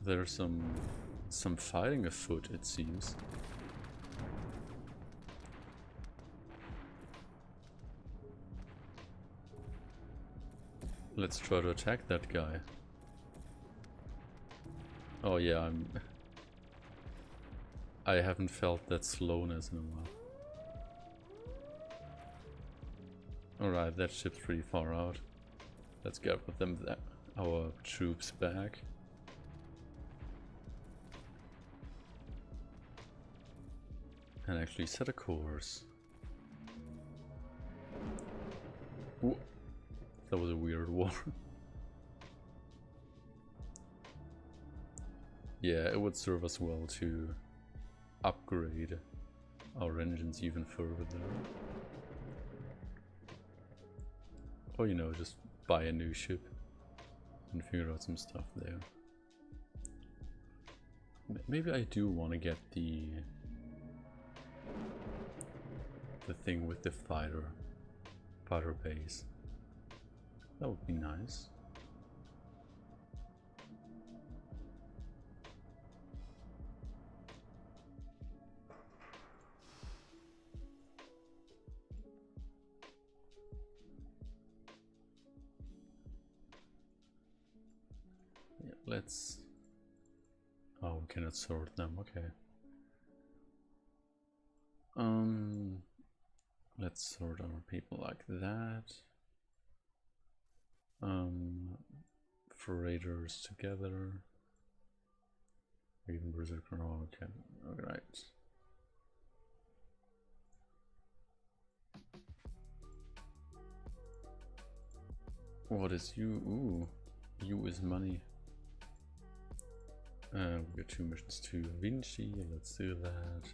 there's some fighting afoot, it seems. Let's try to attack that guy. Oh yeah, I haven't felt that slowness in a while. Alright, that ship's pretty far out. Let's get with them our troops back. And actually set a course. Ooh, that was a weird war. Yeah, it would serve us well to upgrade our engines even further. Or, you know, just buy a new ship and figure out some stuff there. Maybe I do want to get the thing with the fighter base. That would be nice. Yeah, let's... Oh, we cannot sort them, okay. Let's sort our people like that. Freighters together. Even Berserker, oh, okay, alright. What is you? Ooh, you is money. We got 2 missions to Vinci, let's do that.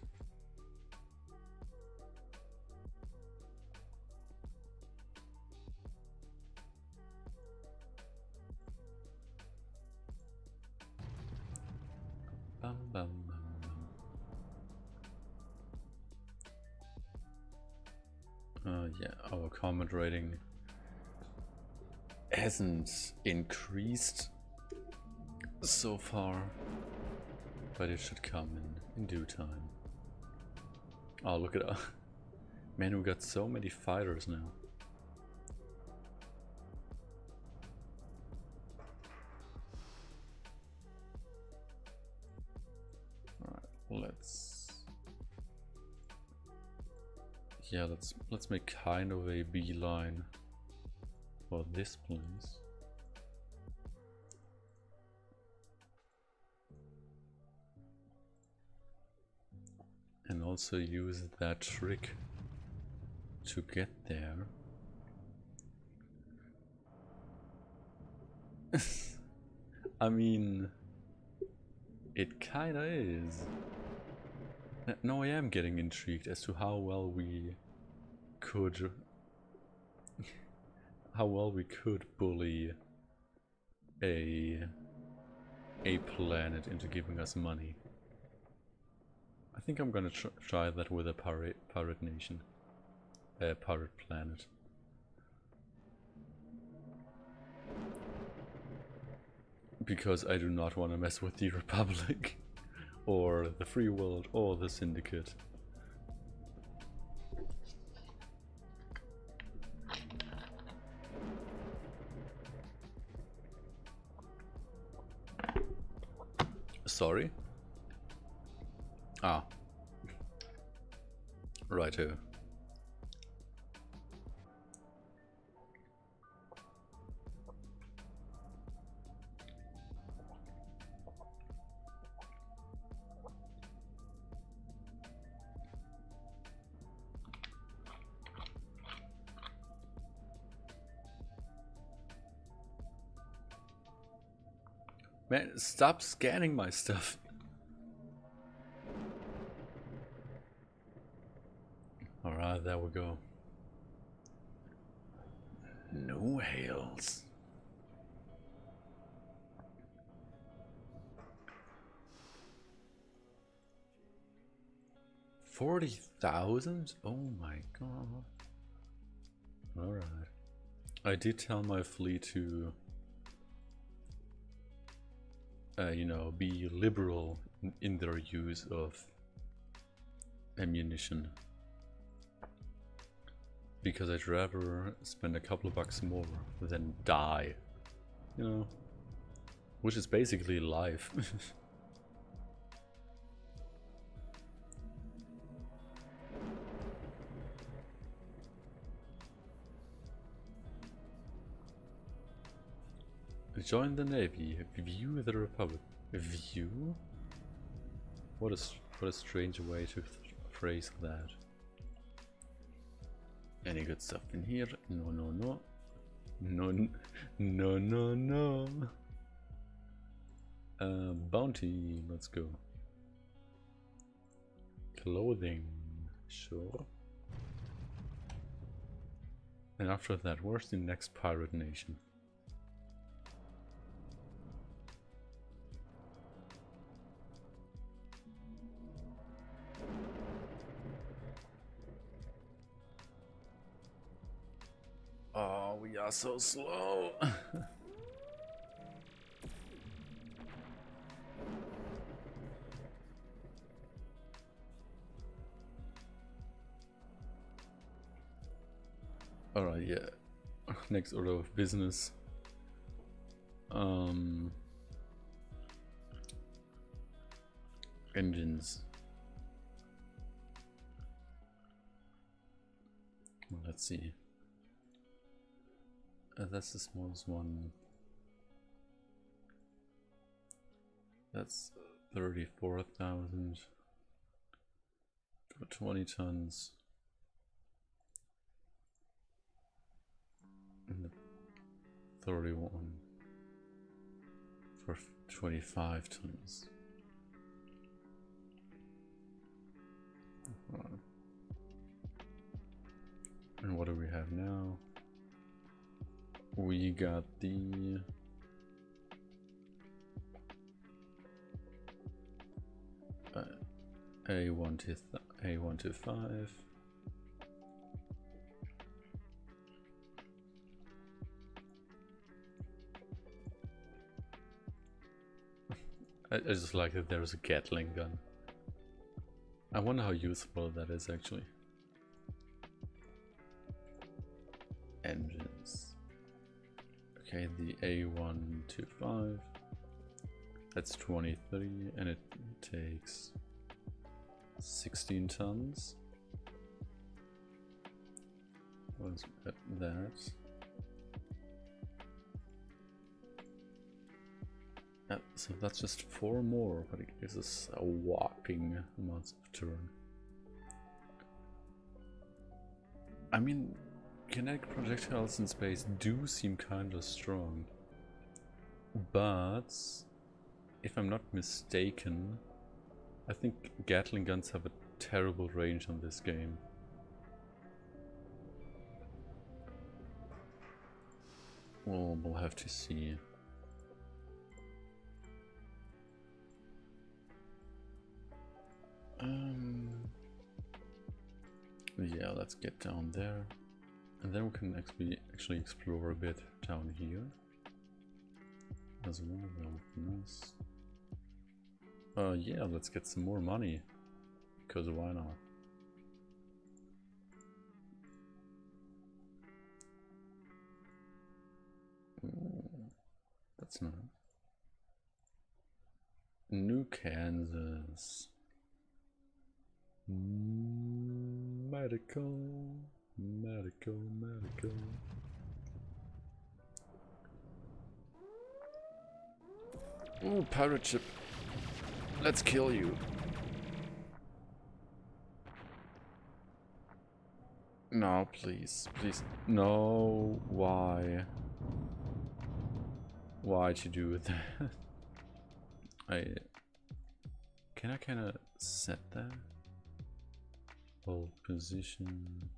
Bum, bum, bum, bum. Yeah, our combat rating hasn't increased so far, but it should come in due time. Oh, look at that. Man, we got so many fighters now. Alright, let's make kind of a beeline for this place. And also use that trick to get there. I mean, it kinda is. No, I am getting intrigued as to how well we could bully a planet into giving us money. I think I'm gonna try that with a pirate nation, a pirate planet. Because I do not want to mess with the Republic, or the Free World, or the Syndicate. Sorry? Ah. Righto. Man, stop scanning my stuff. Alright, there we go. No hails. $40,000? Oh my god. Alright. I did tell my fleet to you know, be liberal in their use of ammunition, because I'd rather spend a couple of bucks more than die, you know, which is basically life. Join the Navy. View the Republic. View? What a strange way to phrase that. Any good stuff in here? No, no, no. No, no, no, no. Bounty. Let's go. Clothing. Sure. And after that, where's the next pirate nation? Oh, we are so slow. Alright, yeah. Next order of business. Engines. Well, let's see. That's the smallest one. That's 34,000 for 20 tons. And 31 for 25 tons. And what do we have now? We got the A125. I just like that there's a Gatling gun. I wonder how useful that is actually. Engines. Okay, the A125. That's 23 and it takes 16 tons. Let's get that. So that's just 4 more, but it gives us a whopping amount of turn. I mean, kinetic projectiles in space do seem kinda strong, but if I'm not mistaken, I think Gatling guns have a terrible range on this game. Well, we'll have to see. Yeah, let's get down there. And then we can actually explore a bit down here as well. That would be nice. Yeah, let's get some more money, because why not? Ooh, that's nice. New Kansas. Medical. Ooh, pirate ship. Let's kill you. No, please. No, why? Why'd you do that? Can I kinda set that? Hold position.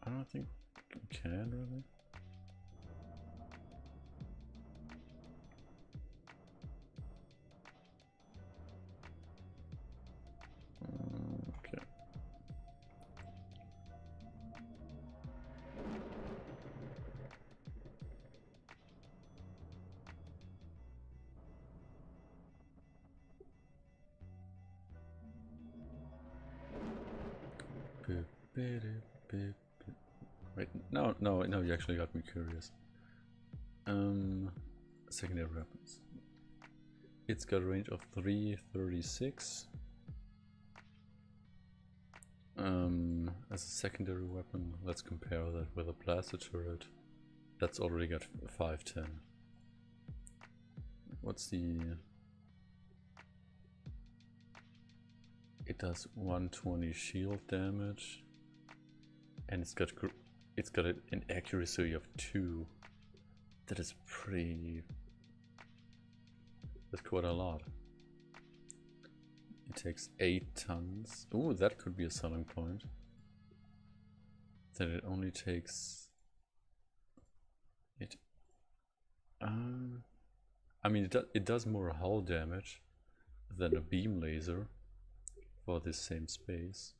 I don't think we can really. Okay. Wait, no, you actually got me curious. Secondary weapons. It's got a range of 336. As a secondary weapon, let's compare that with a blaster turret. That's already got 510. What's the... It does 120 shield damage, and it's got an accuracy of 2. That is pretty... That's quite a lot. It takes 8 tons. Ooh, that could be a selling point. That it only takes... I mean, it does more hull damage than a beam laser for this same space.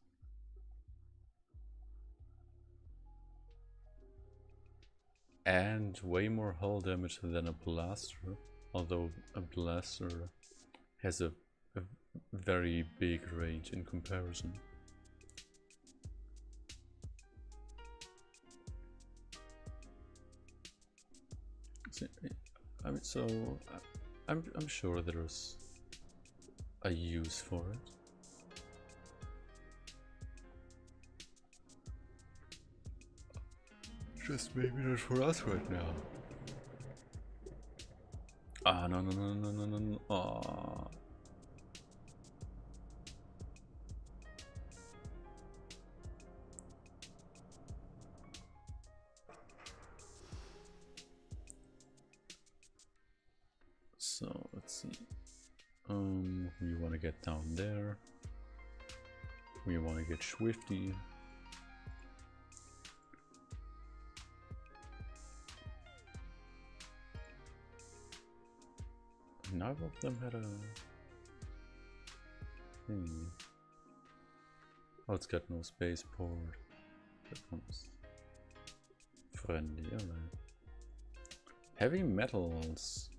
And way more hull damage than a blaster, although a blaster has a very big range in comparison. I mean, so I'm sure there's a use for it. Just maybe not for us right now. Ah, no. Ah. So let's see. We want to get down there. We want to get swifty. Neither of them had a thing. Oh, it's got no spaceport. That comes friendly, alright. Heavy metals.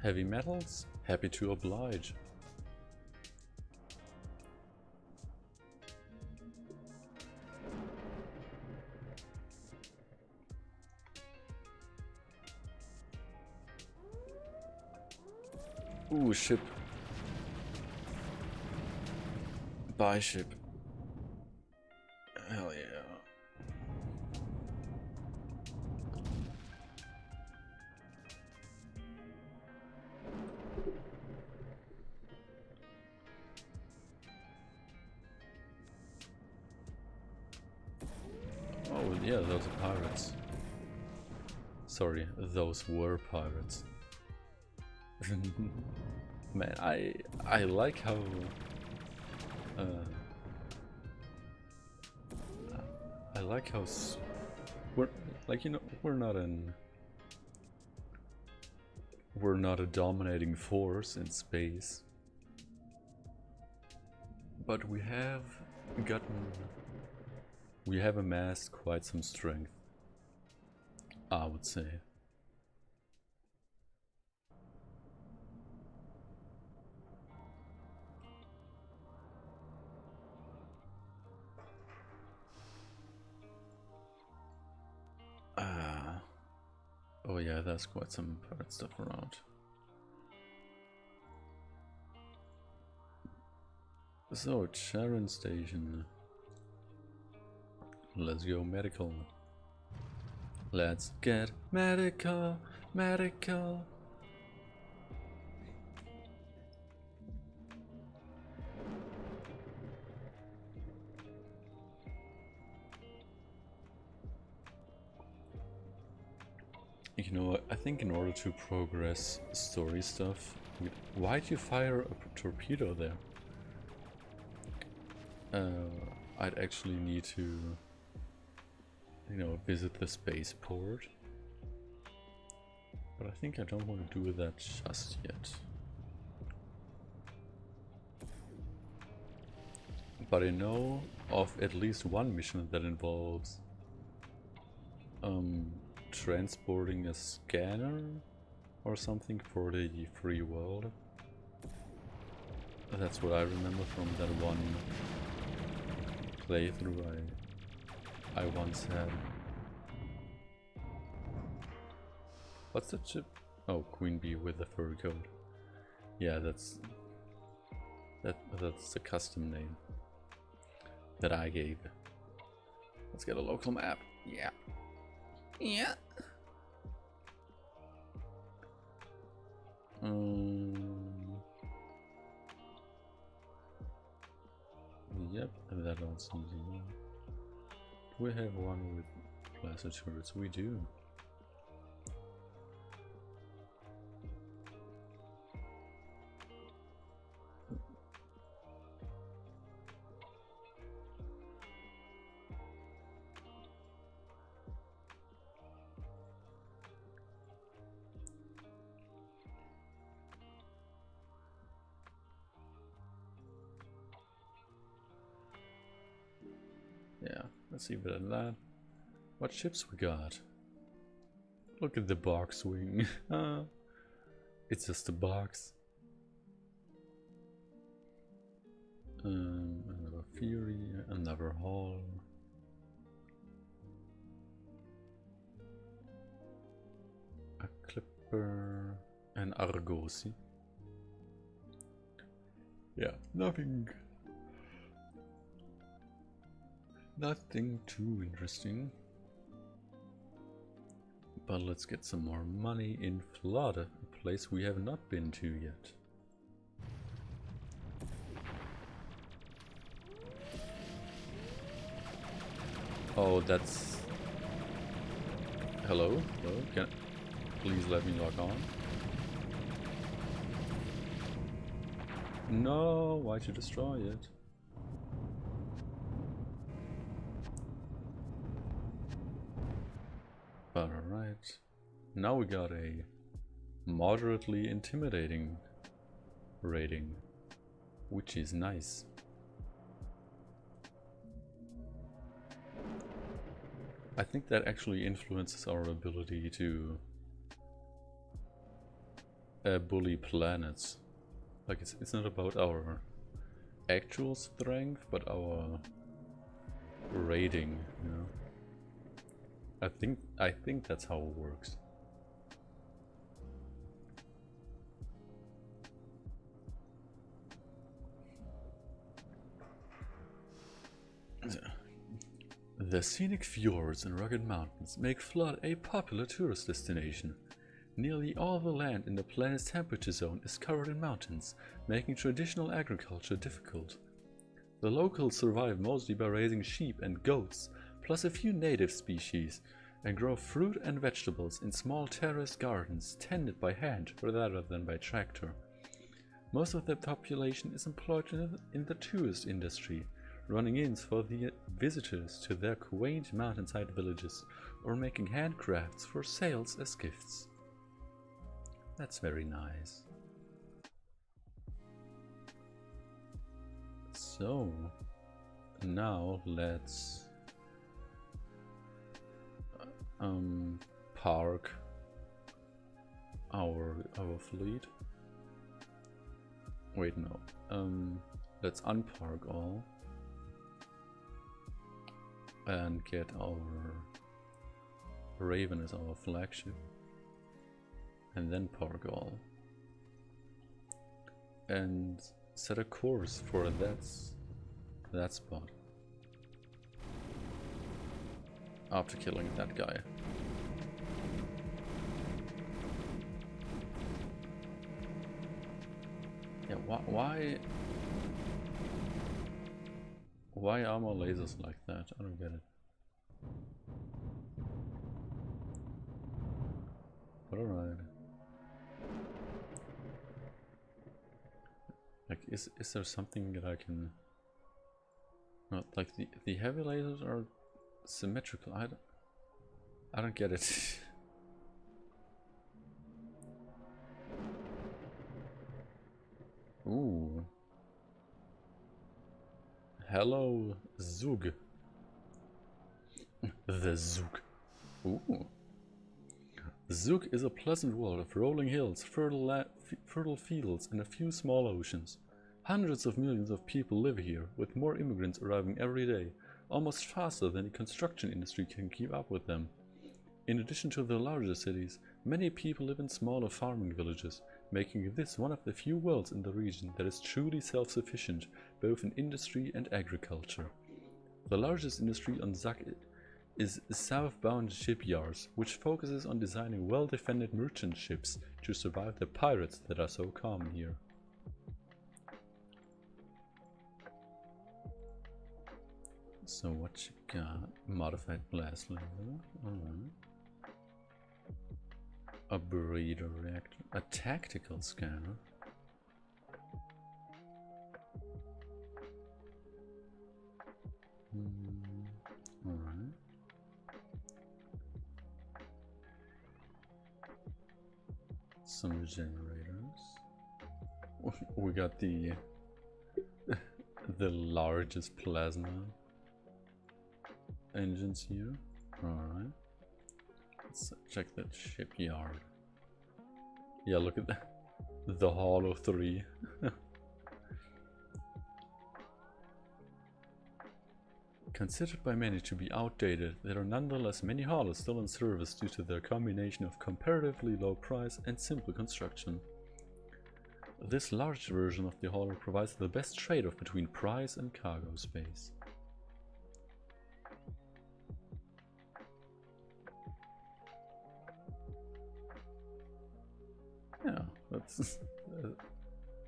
Heavy metals? Happy to oblige. Ooh, ship. Buy ship. Hell yeah. Oh yeah, those are pirates. Sorry, those were pirates. Man, I like how I like how we're like, you know, we're not a dominating force in space, but we have amassed quite some strength, I would say. Oh yeah, there's quite some pirate stuff around. So, Charon Station. Let's go medical. Let's get medical, medical. You know, I think in order to progress story stuff, why'd you fire a torpedo there? I'd actually need to, you know, visit the spaceport. But I think I don't want to do that just yet. But I know of at least one mission that involves transporting a scanner or something for the free world. That's what I remember from that one playthrough I once had. What's the chip? Oh, Queen Bee with the fur coat. Yeah, that's a custom name that I gave. Let's get a local map. Yeah. Yeah. Yep, and that also. Do we have one with laser turrets? We do. Yeah, let's see better than that. What ships we got? Look at the box wing. It's just a box. Another Fury, another Hull. A Clipper, and Argosy. Yeah, nothing too interesting. But let's get some more money in Flood, a place we have not been to yet. Oh, that's... Hello? Hello? Please let me log on. No, why'd you destroy it? But alright. Now we got a moderately intimidating rating, which is nice. I think that actually influences our ability to bully planets. Like it's not about our actual strength, but our rating, you know. I think that's how it works. The scenic fjords and rugged mountains make Flood a popular tourist destination. Nearly all the land in the planet's temperature zone is covered in mountains, making traditional agriculture difficult. The locals survive mostly by raising sheep and goats, plus a few native species, and grow fruit and vegetables in small terraced gardens tended by hand rather than by tractor. Most of the population is employed in the tourist industry, running inns for the visitors to their quaint mountainside villages, or making handcrafts for sales as gifts. That's very nice. So, now let's park our fleet. Wait, no. Let's unpark all and get our Raven as our flagship, and then park all and set a course for that spot after killing that guy. Yeah, why armor lasers like that? I don't get it. But alright. Like, is there something that I can... Not like the heavy lasers are symmetrical. I don't get it. Ooh. Hello, Zug. The Zug. Ooh. Zug is a pleasant world of rolling hills, fertile fields, and a few small oceans. Hundreds of millions of people live here, with more immigrants arriving every day, almost faster than the construction industry can keep up with them. In addition to the larger cities, many people live in smaller farming villages, making this one of the few worlds in the region that is truly self-sufficient, both in industry and agriculture. The largest industry on Zug is southbound shipyards, which focuses on designing well-defended merchant ships to survive the pirates that are so common here. So what you got? Modified blast laser. Alright. A breeder reactor. A tactical scanner. Alright. Some generators. We got the largest plasma engines here. Alright. Let's check that shipyard. Yeah, look at that. The Hollow 3. Considered by many to be outdated, there are nonetheless many haulers still in service due to their combination of comparatively low price and simple construction. This large version of the hauler provides the best trade-off between price and cargo space. Yeah,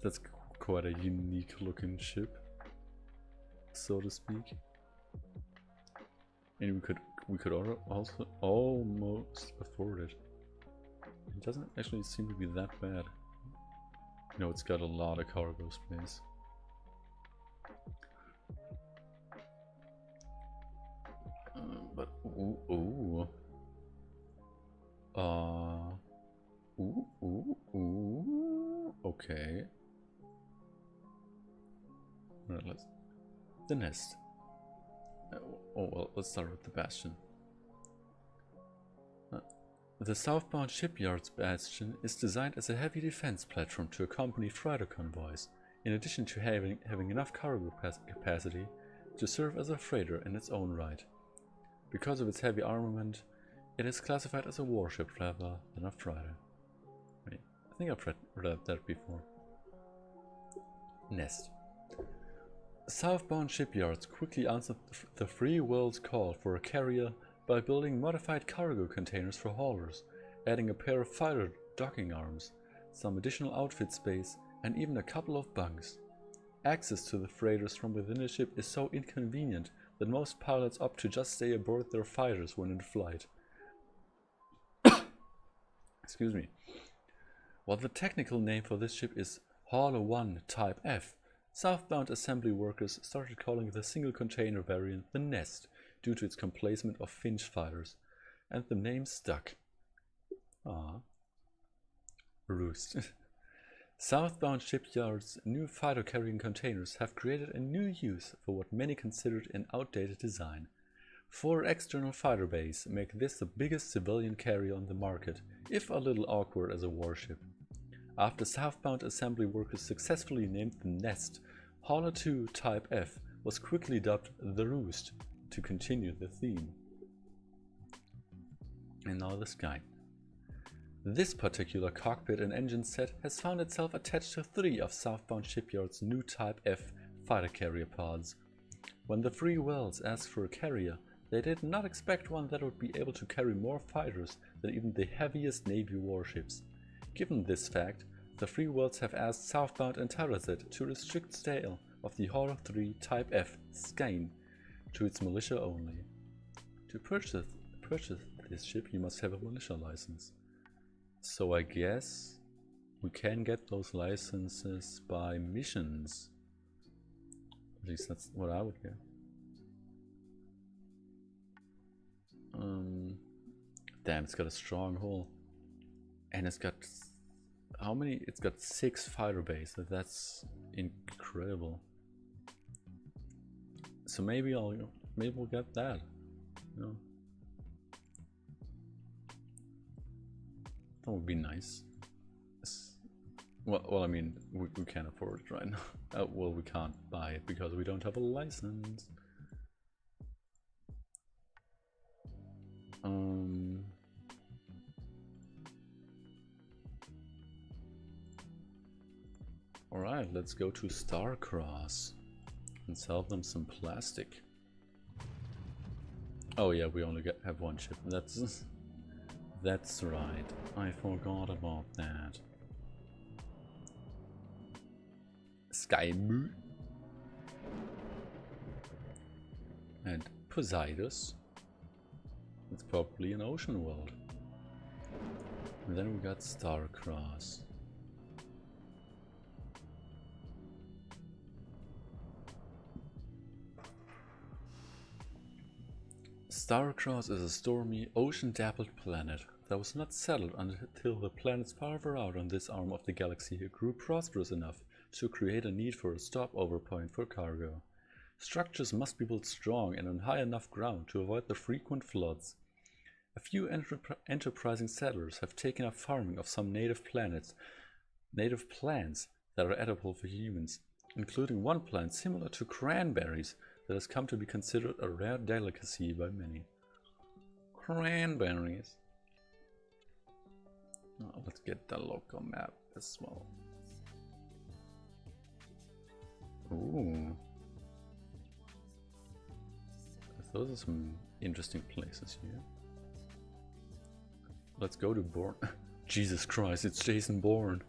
that's quite a unique looking ship, so to speak. And we could also almost afford it. It doesn't actually seem to be that bad. You know, it's got a lot of cargo space. But ooh. Okay. Alright, let's... The nest. Oh well, let's start with the bastion. The southbound shipyard's bastion is designed as a heavy defense platform to accompany freighter convoys, in addition to having enough cargo capacity to serve as a freighter in its own right. Because of its heavy armament, it is classified as a warship rather than a freighter. Wait, I think I've read that before. Nest. Southbound shipyards quickly answered the free world's call for a carrier by building modified cargo containers for haulers, adding a pair of fighter docking arms, some additional outfit space, and even a couple of bunks. Access to the freighters from within a ship is so inconvenient that most pilots opt to just stay aboard their fighters when in flight. Excuse me. While the technical name for this ship is Hauler 1 Type F, southbound assembly workers started calling the single container variant the Nest due to its placement of Finch fighters, and the name stuck. Ah. Roost. Southbound shipyards' new fighter-carrying containers have created a new use for what many considered an outdated design. 4 external fighter bays make this the biggest civilian carrier on the market, if a little awkward as a warship. After southbound assembly workers successfully named the Nest, Hauler 2 Type F was quickly dubbed the Roost to continue the theme. And now the sky. This particular cockpit and engine set has found itself attached to 3 of southbound shipyard's new Type F fighter carrier pods. When the Free Worlds asked for a carrier, they did not expect one that would be able to carry more fighters than even the heaviest Navy warships. Given this fact, the Free Worlds have asked southbound and Terrazet to restrict sale of the Hauler 3 Type F Skane to its militia only. To purchase this ship, you must have a militia license. So I guess we can get those licenses by missions. At least that's what I would get. Damn, it's got a strong hull. And it's got... how many? It's got 6 fighter bases. That's incredible. So maybe we'll get that. You know? That would be nice. Well, I mean, we can't afford it right now. Well, we can't buy it because we don't have a license. Alright, let's go to Starcross and sell them some plastic. Oh yeah, we only have 1 ship. That's right. I forgot about that. Sky Moon and Poseidus. It's probably an ocean world. And then we got Starcross. Starcross is a stormy, ocean-dappled planet that was not settled until the planets farther out on this arm of the galaxy grew prosperous enough to create a need for a stopover point for cargo. Structures must be built strong and on high enough ground to avoid the frequent floods. A few enterprising settlers have taken up farming of some native plants that are edible for humans, including one plant similar to cranberries that has come to be considered a rare delicacy by many. Cranberries. Oh, let's get the local map as well. Ooh. Those are some interesting places here. Let's go to Bourne. Jesus Christ, it's Jason Bourne.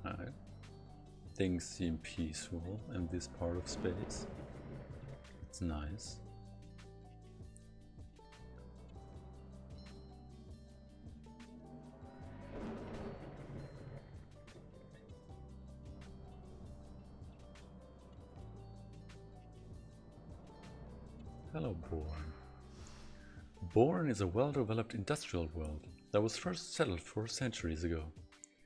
Alright. Things seem peaceful in this part of space. It's nice. Hello, Bourne. Bourne is a well-developed industrial world that was first settled 4 centuries ago.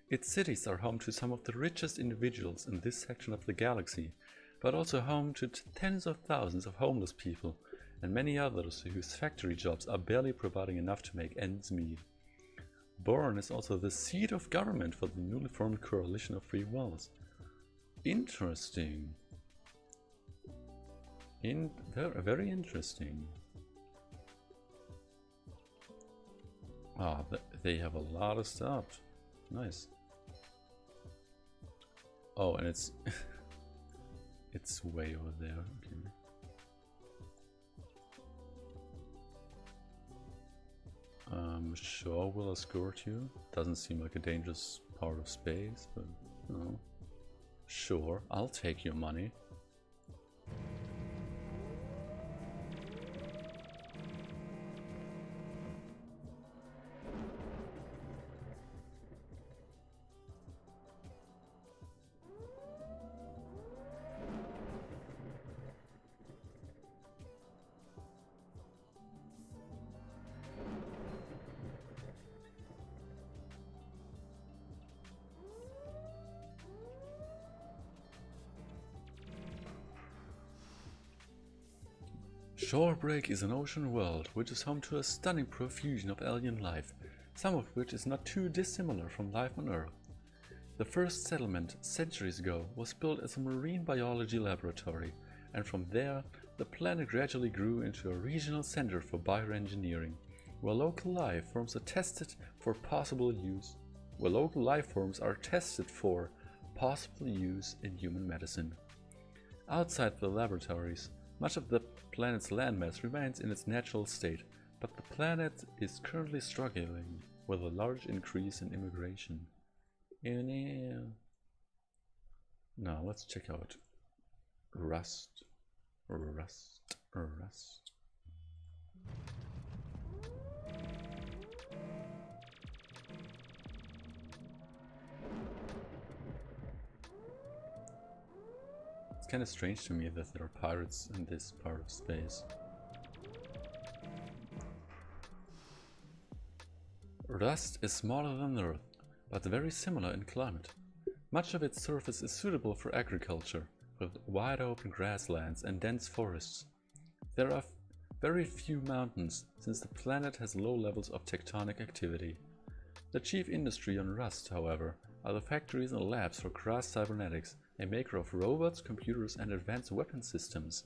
Its cities are home to some of the richest individuals in this section of the galaxy, but also home to tens of thousands of homeless people and many others whose factory jobs are barely providing enough to make ends meet. Bourne is also the seat of government for the newly formed Coalition of Free Worlds. Interesting. Very interesting. Ah, they have a lot of stuff. Nice. Oh, and it's it's way over there. Okay. Sure, we'll escort you. Doesn't seem like a dangerous part of space, but no. Sure, I'll take your money. Shorebreak is an ocean world which is home to a stunning profusion of alien life, some of which is not too dissimilar from life on Earth. The first settlement, centuries ago, was built as a marine biology laboratory, and from there the planet gradually grew into a regional center for bioengineering, where local life forms are tested for possible use in human medicine. Outside the laboratories, much of the planet's landmass remains in its natural state, but the planet is currently struggling with a large increase in immigration. Now let's check out Rust. It's kind of strange to me that there are pirates in this part of space. Rust is smaller than Earth, but very similar in climate. Much of its surface is suitable for agriculture, with wide open grasslands and dense forests. There are very few mountains, since the planet has low levels of tectonic activity. The chief industry on Rust, however, are the factories and labs for Krass Cybernetics, a maker of robots, computers and advanced weapon systems.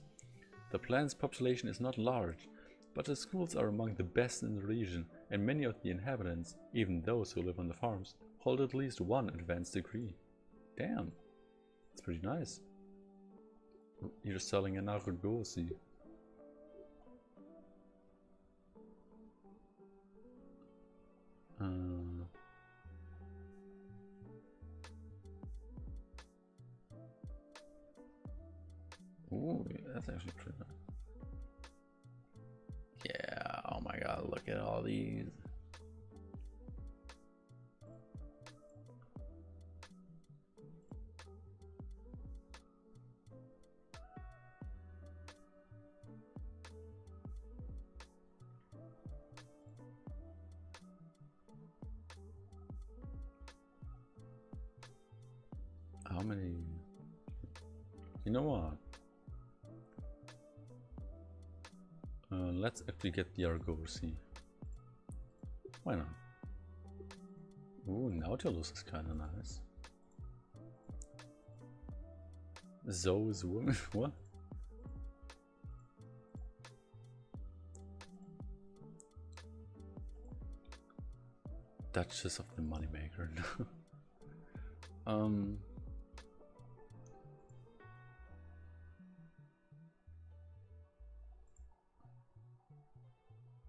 The planet's population is not large, but the schools are among the best in the region, and many of the inhabitants, even those who live on the farms, hold at least one advanced degree. Damn, that's pretty nice. You're selling an Argosy. Ooh, that's actually pretty nice. Yeah, oh my god, look at all these. How many? You know what? Let's actually get the Argosy. Why not? Ooh, Nautilus is kinda nice. Zoe's woman? What? Duchess of the Moneymaker.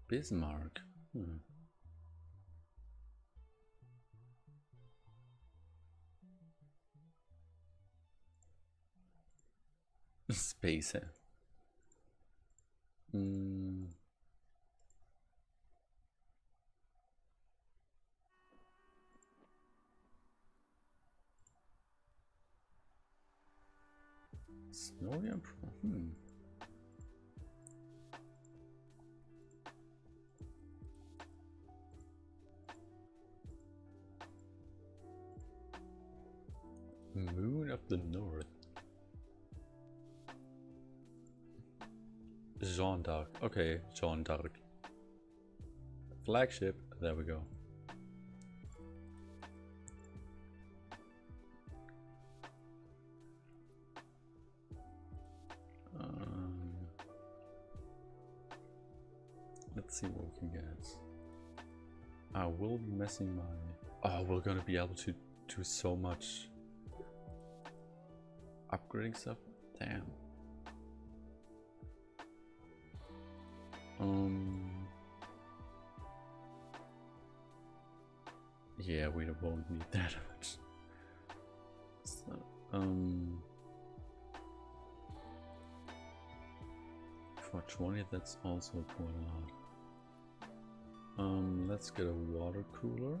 Bismarck. Space. Snowy Emperor. Moon of the North. Jeanne d'Arc. Okay, Jeanne d'Arc. Flagship. There we go. Let's see what we can get. I will be messing my... Oh, we're gonna be able to do so much upgrading stuff. Damn. Yeah, we won't need that much. So, for 20, that's also quite a lot. Let's get a water cooler.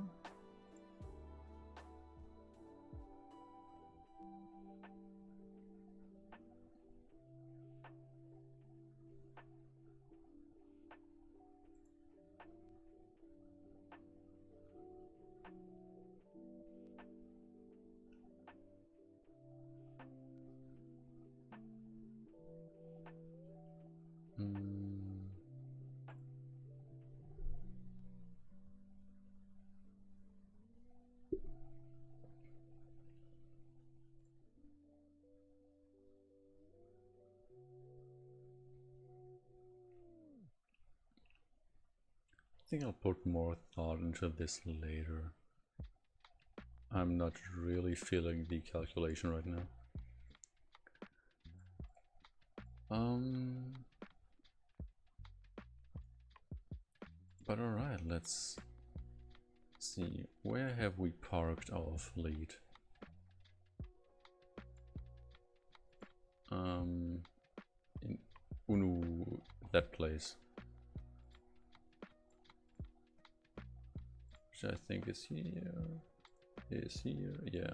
I think I'll put more thought into this later. I'm not really feeling the calculation right now. But alright, let's see. Where have we parked our fleet? In Unu, that place. Which I think is here. Is here, yeah.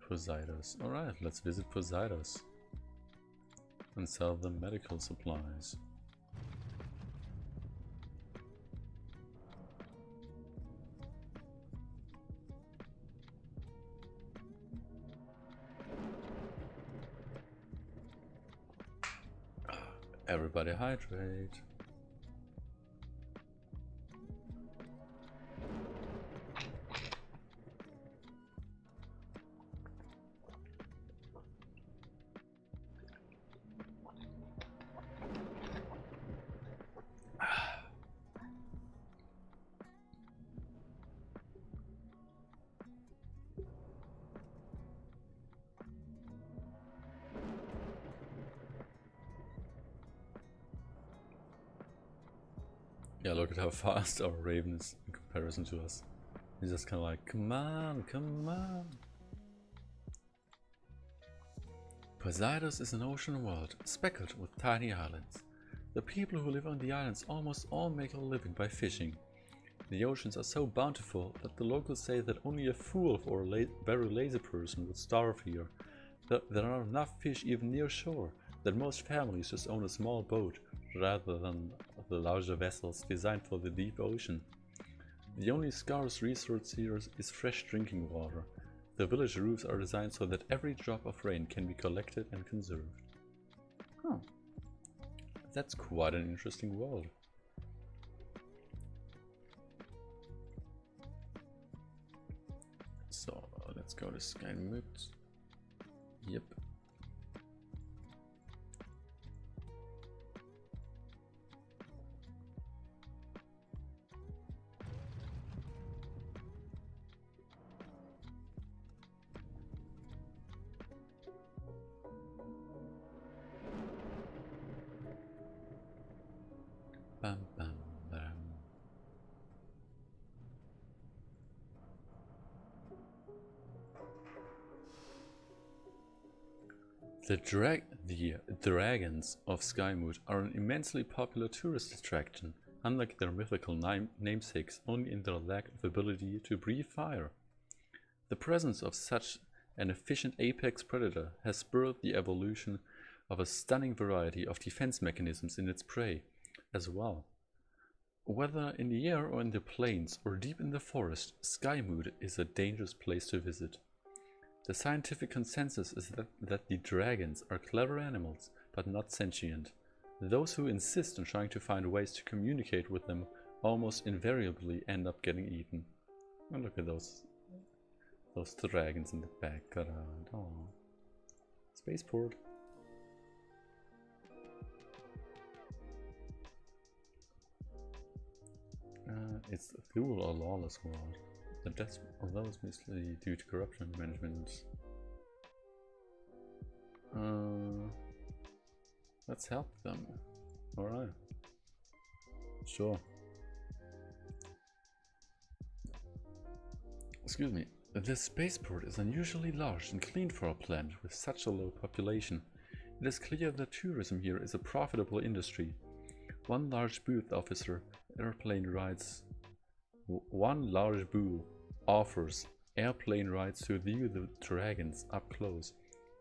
Poseidos. Alright, let's visit Poseidos and sell them medical supplies. Everybody hydrate. Yeah, look at how fast our Raven is in comparison to us. He's just kind of like, come on, come on. Poseidos is an ocean world, speckled with tiny islands. The people who live on the islands almost all make a living by fishing. The oceans are so bountiful that the locals say that only a fool or a very lazy person would starve here. There are enough fish even near shore that most families just own a small boat rather than the larger vessels designed for the deep ocean. The only scarce resource here is fresh drinking water. The village roofs are designed so that every drop of rain can be collected and conserved. Huh. That's quite an interesting world. So, let's go to Skymut. Yep. Bam, bam, bam. The dragons of Skymut are an immensely popular tourist attraction, unlike their mythical namesakes, only in their lack of ability to breathe fire. The presence of such an efficient apex predator has spurred the evolution of a stunning variety of defense mechanisms in its prey as well. Whether in the air or in the plains or deep in the forest, Skymood is a dangerous place to visit. The scientific consensus is that the dragons are clever animals, but not sentient. Those who insist on trying to find ways to communicate with them almost invariably end up getting eaten. Oh, look at those dragons in the background. Oh, spaceport. It's a cruel or lawless world. The deaths of those mostly due to corruption management. Let's help them. Alright. Sure. Excuse me. This spaceport is unusually large and clean for a planet with such a low population. It is clear that tourism here is a profitable industry. One large booth offers airplane rides to view the dragons up close.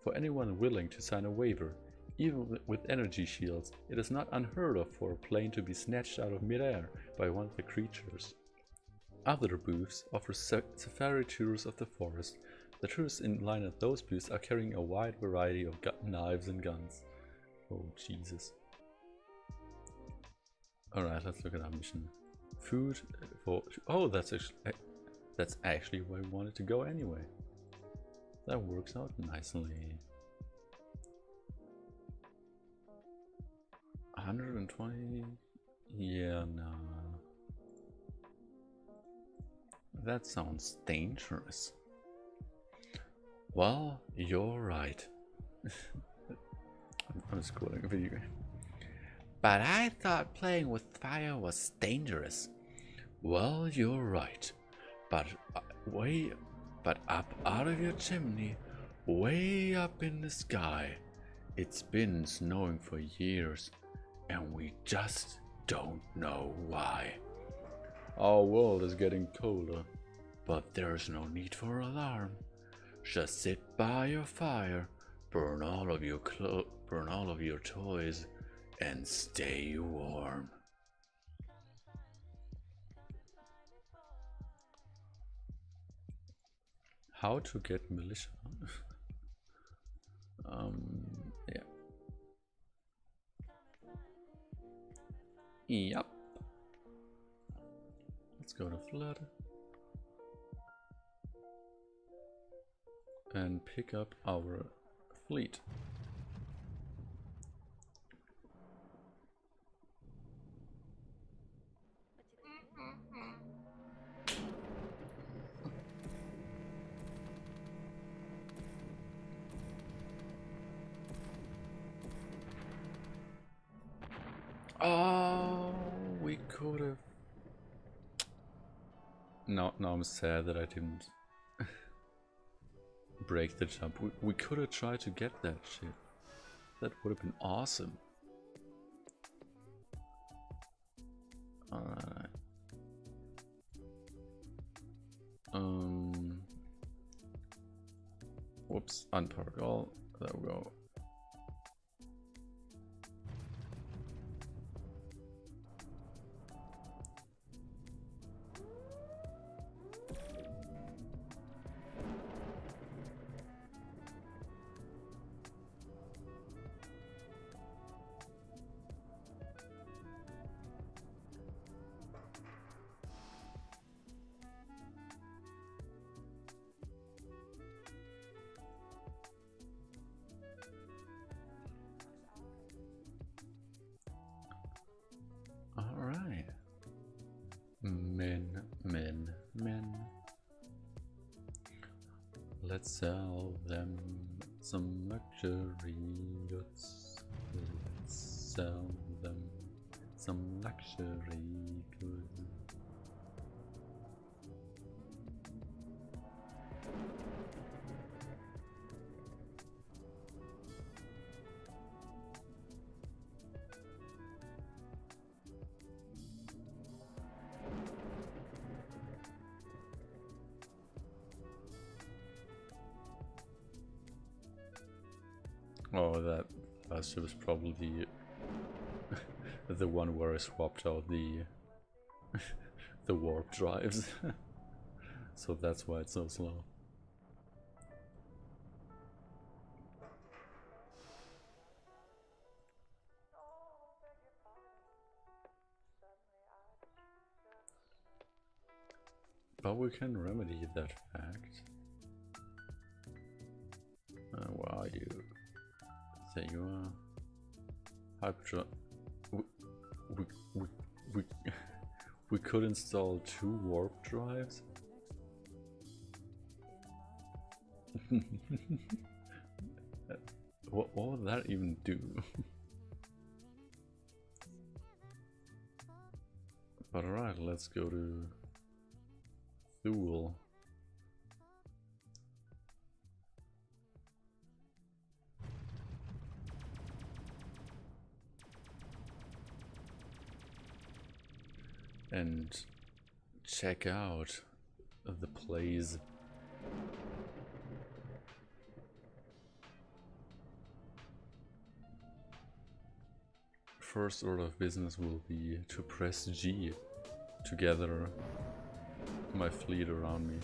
For anyone willing to sign a waiver, even with energy shields, it is not unheard of for a plane to be snatched out of midair by one of the creatures. Other booths offer safari tours of the forest. The tourists in line at those booths are carrying a wide variety of knives and guns. Oh Jesus. Alright, let's look at our mission. Food for... Oh, that's actually where we wanted to go anyway. That works out nicely. 120... Yeah, no. That sounds dangerous. Well, you're right. I'm just quoting a video game. But I thought playing with fire was dangerous. Well, you're right. But up out of your chimney, way up in the sky, it's been snowing for years, and we just don't know why. Our world is getting colder, but there's no need for alarm. Just sit by your fire, burn all of your toys, and stay warm. How to get militia? Yeah. Yep. Let's go to flood and pick up our fleet. Oh, we could have. No, I'm sad that I didn't break the jump. We could have tried to get that shit. That would have been awesome. Alright. Whoops, unpark all. There we go. Alright. Men. Let's sell them some luxury goods. Let's sell them some luxury goods. Oh, that last ship is probably the one where I swapped out the the warp drives. So that's why it's so slow. But we can remedy that fact. Where are you? There you are. Hyperdrive. We could install 2 warp drives. What would that even do? But alright, let's go to Thule. And check out the place. First order of business will be to press G to gather my fleet around me.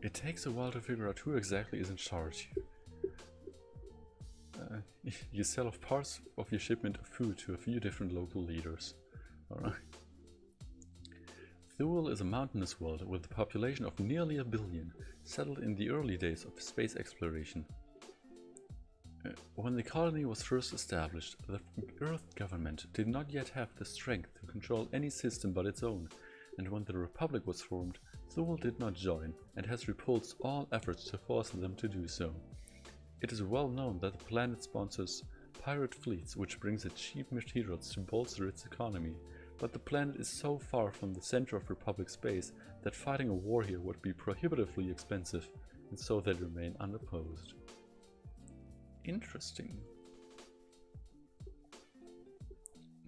It takes a while to figure out who exactly is in charge here. You sell off parts of your shipment of food to a few different local leaders. Alright. Thule is a mountainous world with a population of nearly 1 billion, settled in the early days of space exploration. When the colony was first established, the Earth government did not yet have the strength to control any system but its own, and when the Republic was formed, Thule did not join, and has repulsed all efforts to force them to do so. It is well known that the planet sponsors pirate fleets, which brings it cheap materials to bolster its economy, but the planet is so far from the center of Republic space that fighting a war here would be prohibitively expensive, and so they remain unopposed. Interesting.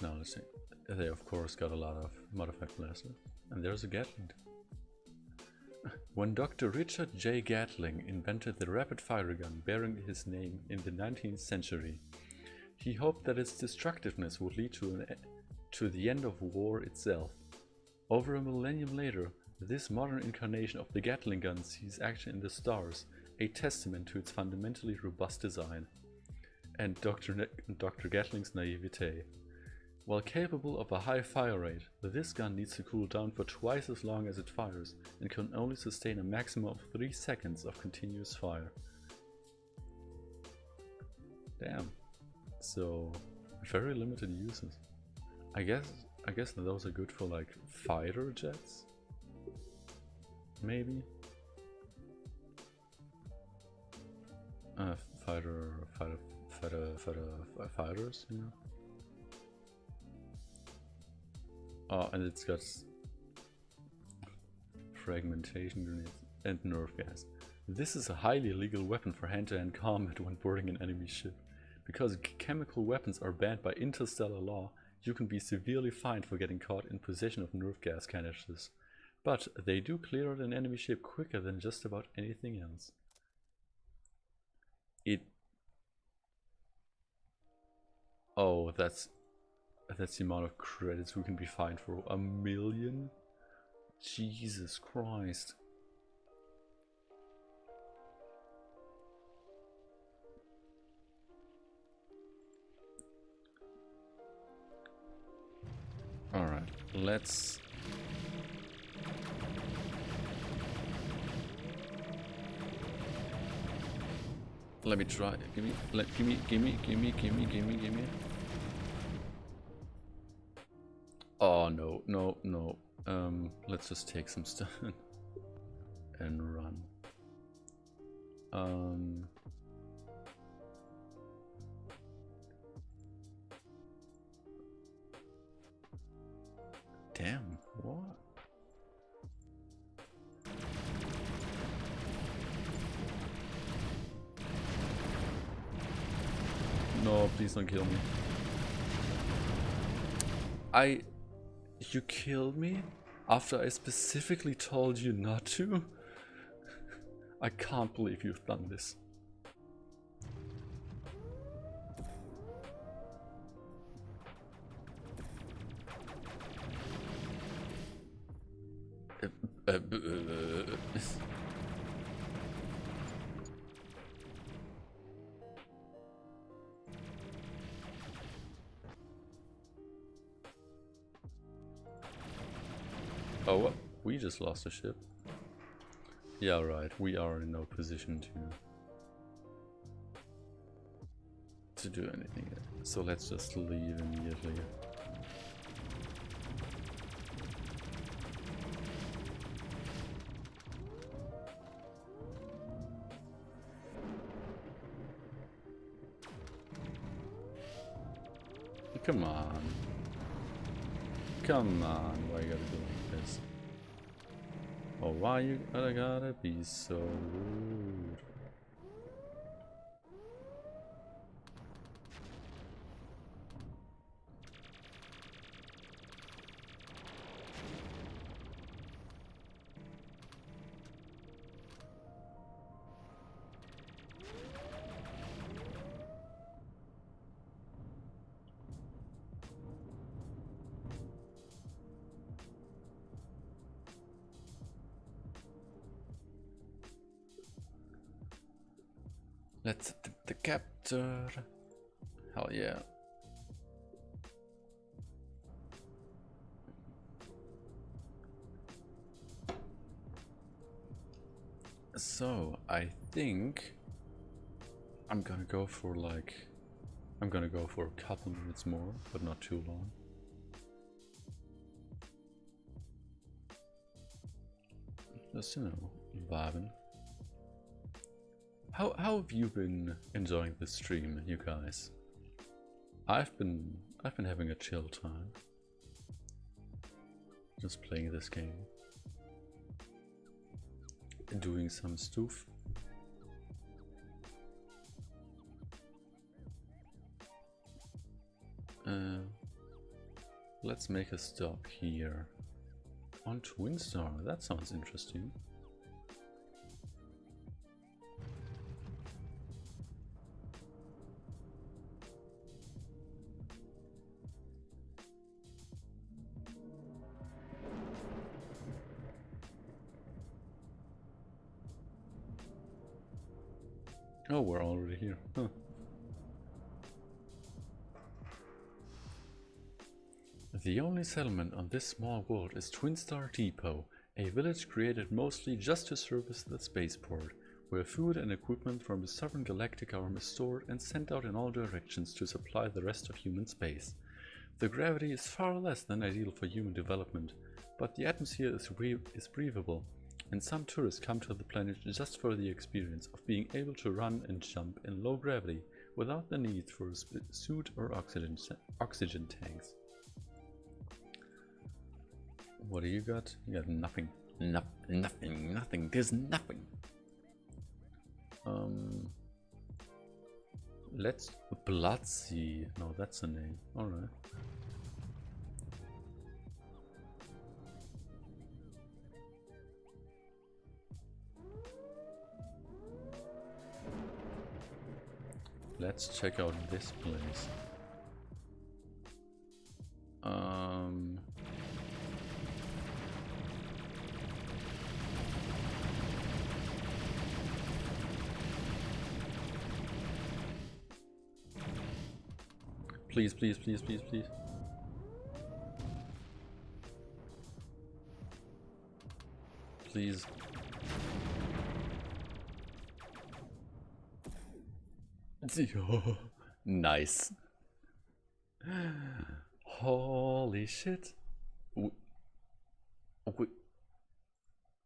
Now let's see. They of course got a lot of modified blaster, and there's a Gatling. When Dr. Richard J. Gatling invented the rapid-fire gun bearing his name in the 19th century, he hoped that its destructiveness would lead to the end of war itself. Over a millennium later, this modern incarnation of the Gatling gun sees action in the stars, a testament to its fundamentally robust design, and Dr. Gatling's naivete. While capable of a high fire rate, this gun needs to cool down for twice as long as it fires and can only sustain a maximum of 3 seconds of continuous fire. Damn. So, very limited uses. I guess those are good for like fighter jets? Maybe? Fighters, you know? Oh, and it's got fragmentation grenades and nerve gas. This is a highly illegal weapon for hand-to-hand combat when boarding an enemy ship. Because chemical weapons are banned by interstellar law, you can be severely fined for getting caught in possession of nerve gas canisters. But they do clear out an enemy ship quicker than just about anything else. Oh, that's the amount of credits we can be fined for. 1 million? Jesus Christ. Alright, let's... Let me try. Gimme. Oh no. Let's just take some stuff and run. Damn, what? No, please don't kill me. You killed me after I specifically told you not to? I can't believe you've done this. Oh, what? We just lost a ship. Yeah, right. We are in no position to do anything. So let's just leave immediately. Come on. Come on, why you gotta do like this? Oh, why you gotta be so rude? Let's the capture. Hell yeah. So I think I'm gonna go for a couple minutes more, but not too long. Just, you know, vibing. How have you been enjoying the stream, you guys? I've been having a chill time. Just playing this game. Doing some stuff. Let's make a stop here. On Twin Star, that sounds interesting. Oh, we're already here. Huh. The only settlement on this small world is Twin Star Depot, a village created mostly just to service the spaceport, where food and equipment from the Sovereign Galactic Arm is stored and sent out in all directions to supply the rest of human space. The gravity is far less than ideal for human development, but the atmosphere is breathable, and some tourists come to the planet just for the experience of being able to run and jump in low gravity without the need for a suit or oxygen tanks. What do you got? You got nothing. Nothing. There's nothing. Let's Bloodsea. No, that's a name. Alright. Let's check out this place. Please. Please. Nice. Holy shit.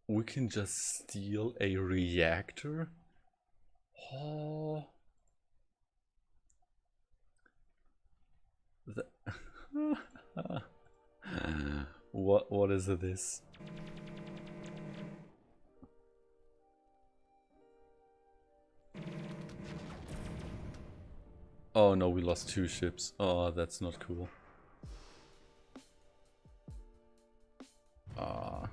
We can just steal a reactor? Oh. What is this? Oh no, we lost 2 ships. Oh, that's not cool. Ah.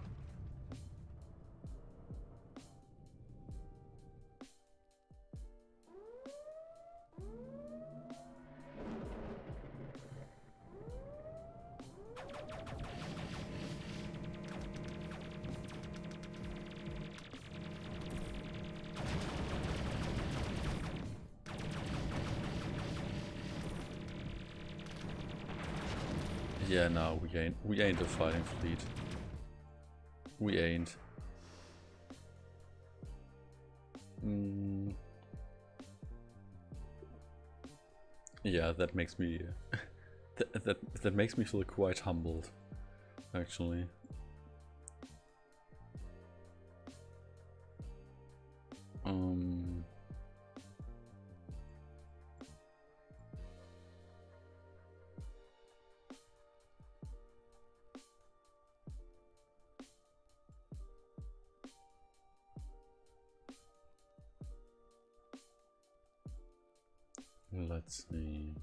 Yeah, no, we ain't a fighting fleet. We ain't. Yeah, that makes me that makes me feel quite humbled, actually. Let's see.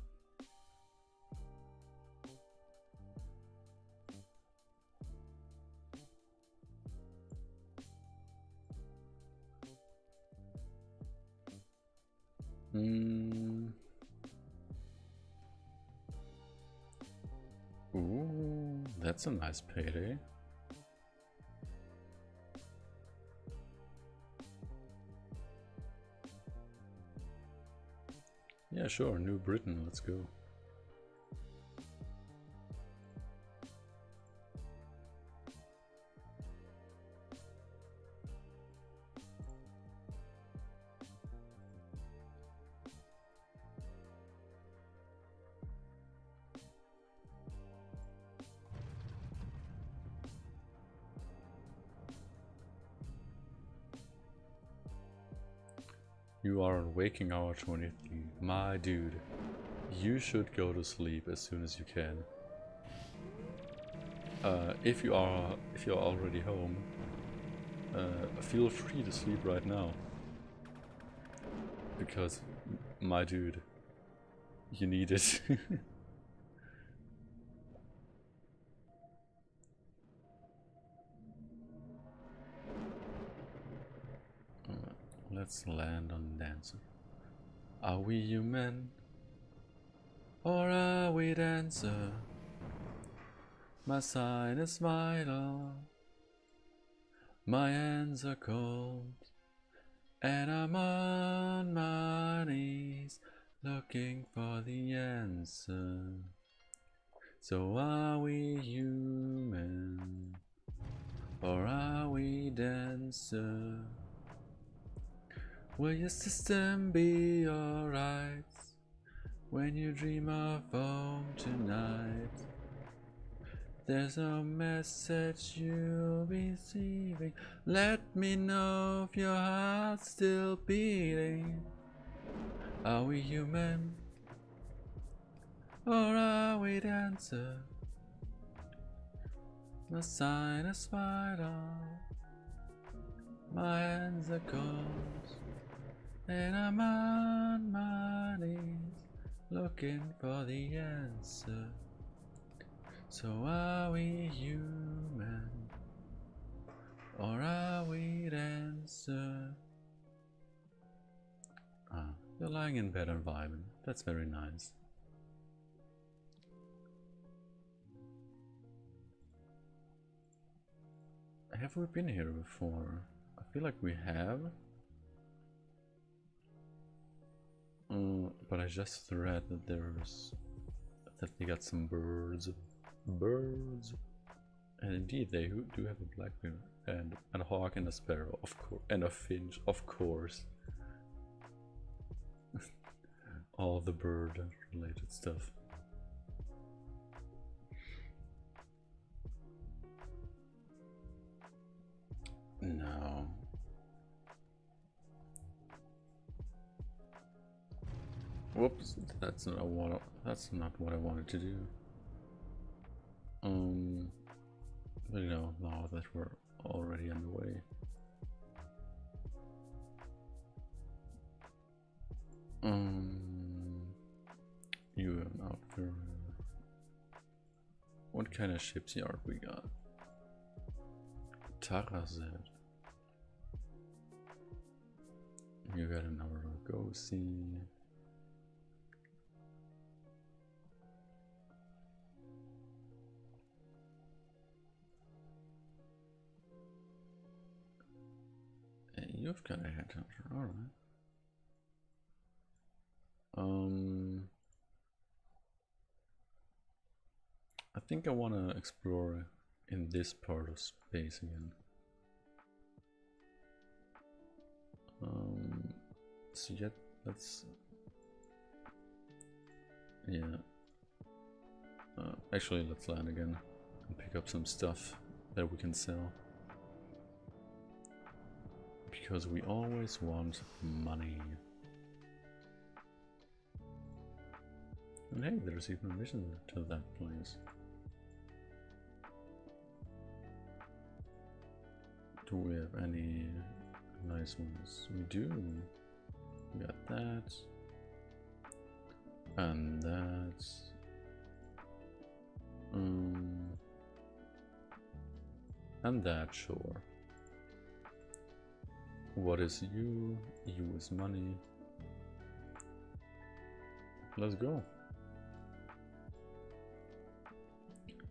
Ooh, that's a nice payday. Yeah, sure, New Britain, let's go. You are on waking hour 23. My dude, you should go to sleep as soon as you can. If you're already home, feel free to sleep right now. Because, my dude, you need it. Let's land on Dancer. Are we human? Or are we Dancer? My sign is vital. My hands are cold. And I'm on my knees looking for the answer. So are we human? Or are we Dancer? Will your system be alright when you dream of home tonight? There's a message you'll be receiving. Let me know if your heart's still beating. Are we human? Or are we Dancer? My sign is vital. My hands are cold. And I'm on my knees looking for the answer. So are we human? Or are we Dancer? Ah, you're lying in bed and vibing. That's very nice. Have we been here before? I feel like we have. But I just read that that they got some birds. And indeed they do have a blackbird and a hawk and a sparrow, of course, and a finch, of course. All the bird related stuff. No. Whoops, that's not what I wanted to do. But you know, now that we're already underway. You are not very... What kind of ship's yard we got? Tara said. You got another go see. You've got a headhunter, alright. I think I want to explore in this part of space again. So yet let's, yeah. Actually, let's land again and pick up some stuff that we can sell. Because we always want money. And hey, there's even a mission to that place. Do we have any nice ones? We do. We got that. And that. And that, sure. What is you? You is money. Let's go.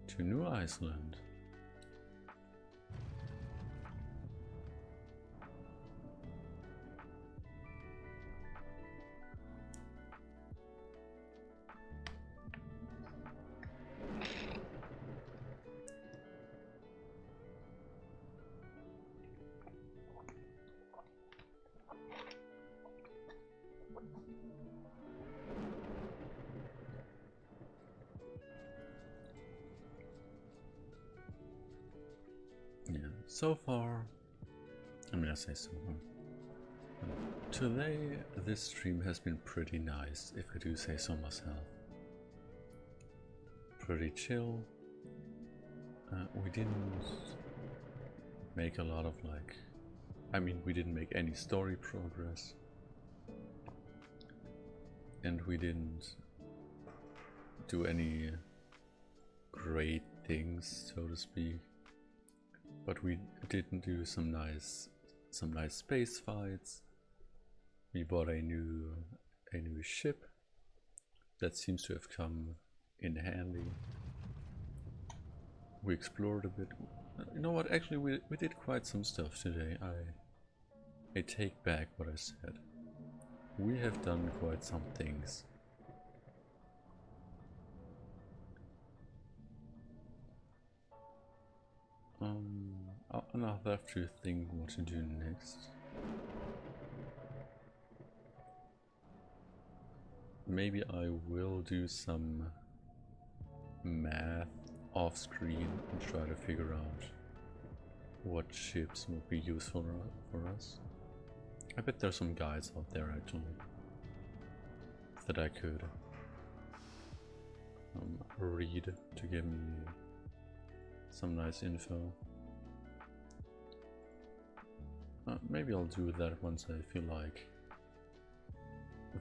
To New Iceland. So far, I mean, I say so far. Today, this stream has been pretty nice, if I do say so myself. Pretty chill. We didn't make a lot of we didn't make any story progress. And we didn't do any great things, so to speak. But we didn't do some nice space fights. We bought a new ship that seems to have come in handy. We explored a bit. You know what? Actually, we did quite some stuff today. I take back what I said. We have done quite some things. I'll have to think what to do next. Maybe I will do some math off screen and try to figure out what ships would be useful for us. I bet there's some guides out there actually that I could read to give me some nice info. Maybe I'll do that once I feel like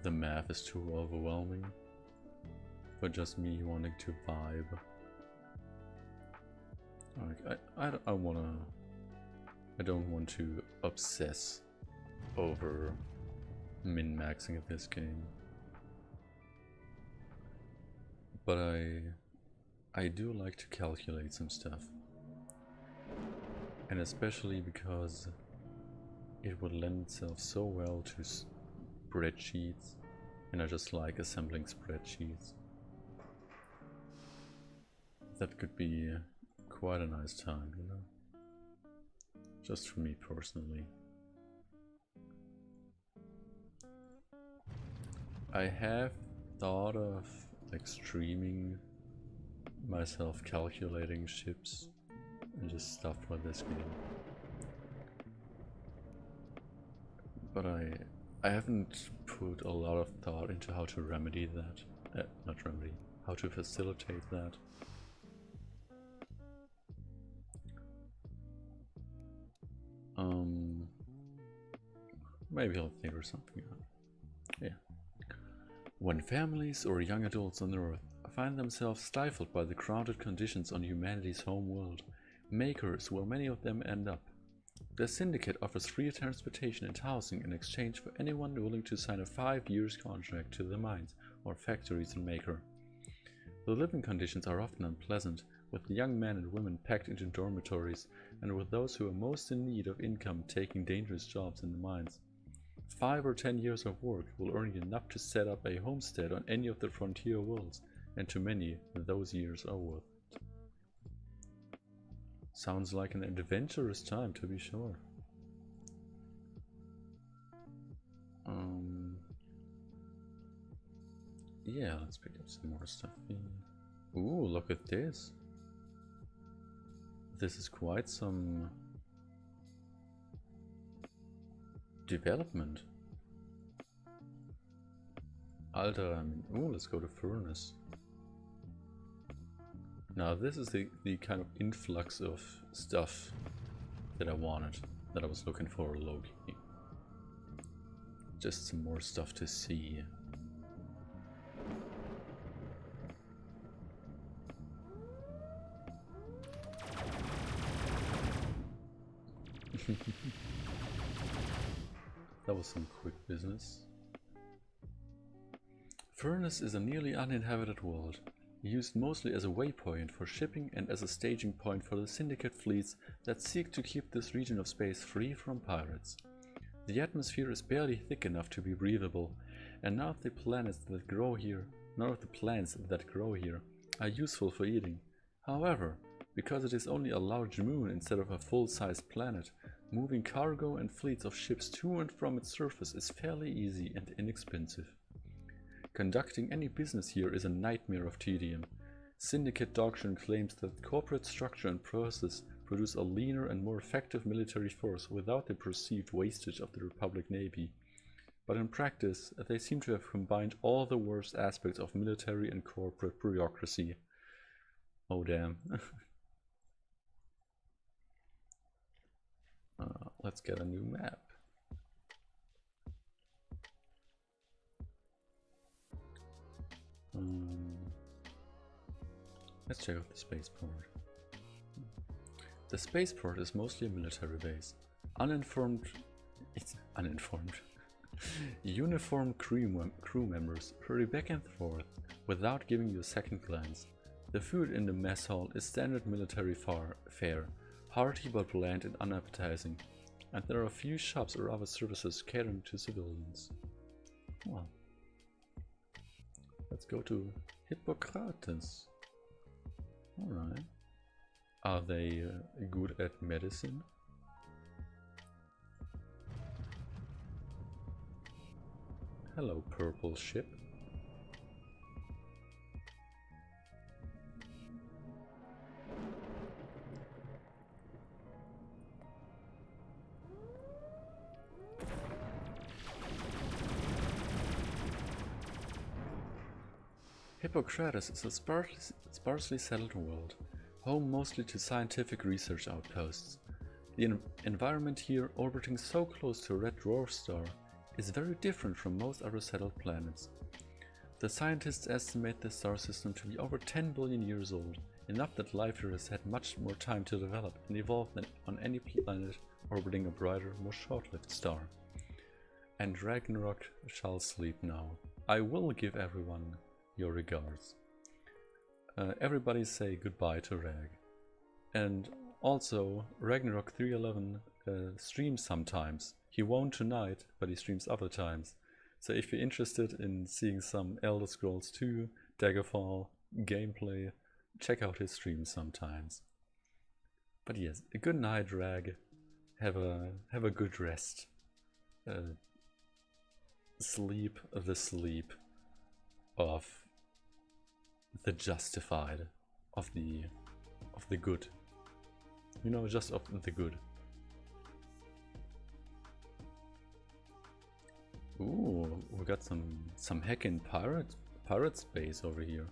the math is too overwhelming for just me wanting to vibe. Like, I don't want to obsess over min-maxing this game, but I do like to calculate some stuff, and especially because it would lend itself so well to spreadsheets, and I just like assembling spreadsheets. That could be quite a nice time, you know? Just for me personally. I have thought of streaming myself calculating ships and just stuff for this game. But I haven't put a lot of thought into how to remedy that. Not remedy, how to facilitate that. Maybe I'll figure something out. Yeah. When families or young adults on Earth find themselves stifled by the crowded conditions on humanity's home world, Maker is where many of them end up. The syndicate offers free transportation and housing in exchange for anyone willing to sign a 5-year contract to the mines or factories in Maker. The living conditions are often unpleasant, with young men and women packed into dormitories, and with those who are most in need of income taking dangerous jobs in the mines. 5 or 10 years of work will earn you enough to set up a homestead on any of the frontier worlds, and to many, those years are worth it. Sounds like an adventurous time, to be sure. Yeah, let's pick up some more stuff. Ooh, look at this. This is quite some development. Alter, ooh, let's go to furnace. Now this is the kind of influx of stuff that I wanted, that I was looking for, low-key. Just some more stuff to see. That was some quick business. Furnace is a nearly uninhabited world, used mostly as a waypoint for shipping and as a staging point for the syndicate fleets that seek to keep this region of space free from pirates. The atmosphere is barely thick enough to be breathable, and none of the plants that grow here are useful for eating. However, because it is only a large moon instead of a full-sized planet, moving cargo and fleets of ships to and from its surface is fairly easy and inexpensive. Conducting any business here is a nightmare of tedium. Syndicate doctrine claims that corporate structure and process produce a leaner and more effective military force without the perceived wastage of the Republic Navy. But in practice, they seem to have combined all the worst aspects of military and corporate bureaucracy. Oh damn. Let's get a new map. Let's check out the spaceport. The spaceport is mostly a military base. Uniformed crew members hurry back and forth without giving you a second glance. The food in the mess hall is standard military fare, hearty but bland and unappetizing, and there are a few shops or other services catering to civilians. Well, let's go to Hippocrates. Alright. Are they good at medicine? Hello, purple ship. Hippocrates is a sparsely settled world, home mostly to scientific research outposts. The environment here, orbiting so close to a red dwarf star, is very different from most other settled planets. The scientists estimate the star system to be over 10 billion years old, enough that life here has had much more time to develop and evolve than on any planet orbiting a brighter, more short-lived star. And Ragnarok shall sleep now. I will give everyone your regards. Everybody say goodbye to Rag. And also, Ragnarok 311 streams sometimes. He won't tonight, but he streams other times. So if you're interested in seeing some Elder Scrolls 2, Daggerfall gameplay, check out his streams sometimes. But yes, a good night, Rag. Have a good rest. Sleep the sleep of the justified, of the good. You know, just of the good. Ooh, we got some heckin' pirate space over here.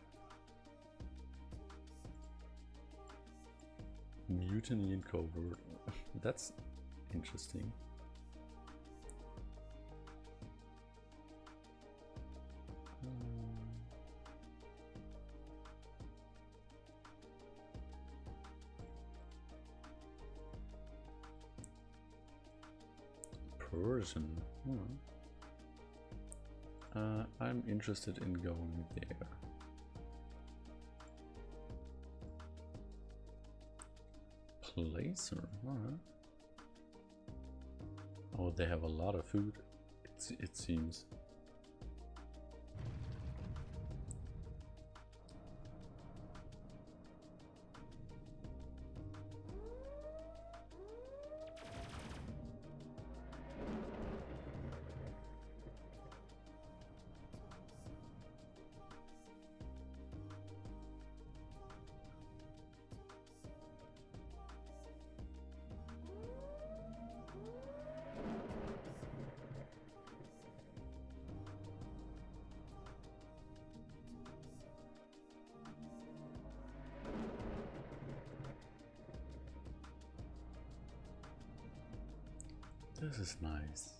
Mutiny in covert. That's interesting. excursion. I'm interested in going there. Placer, alright. Oh, they have a lot of food, it seems. This is nice.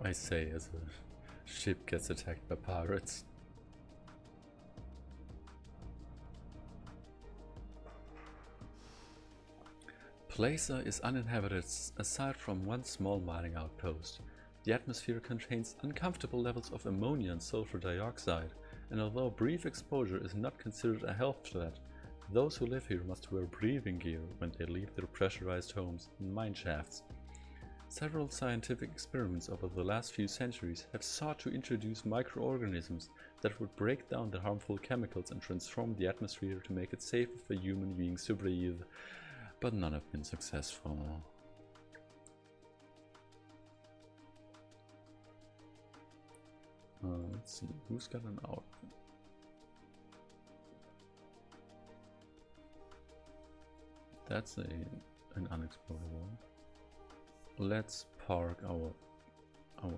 I say as a ship gets attacked by pirates. Placer is uninhabited aside from one small mining outpost. The atmosphere contains uncomfortable levels of ammonia and sulfur dioxide, and although brief exposure is not considered a health threat, those who live here must wear breathing gear when they leave their pressurized homes and mine shafts. Several scientific experiments over the last few centuries have sought to introduce microorganisms that would break down the harmful chemicals and transform the atmosphere to make it safer for human beings to breathe, but none have been successful. Let's see, who's got an outfit? That's an unexplored one. Let's park our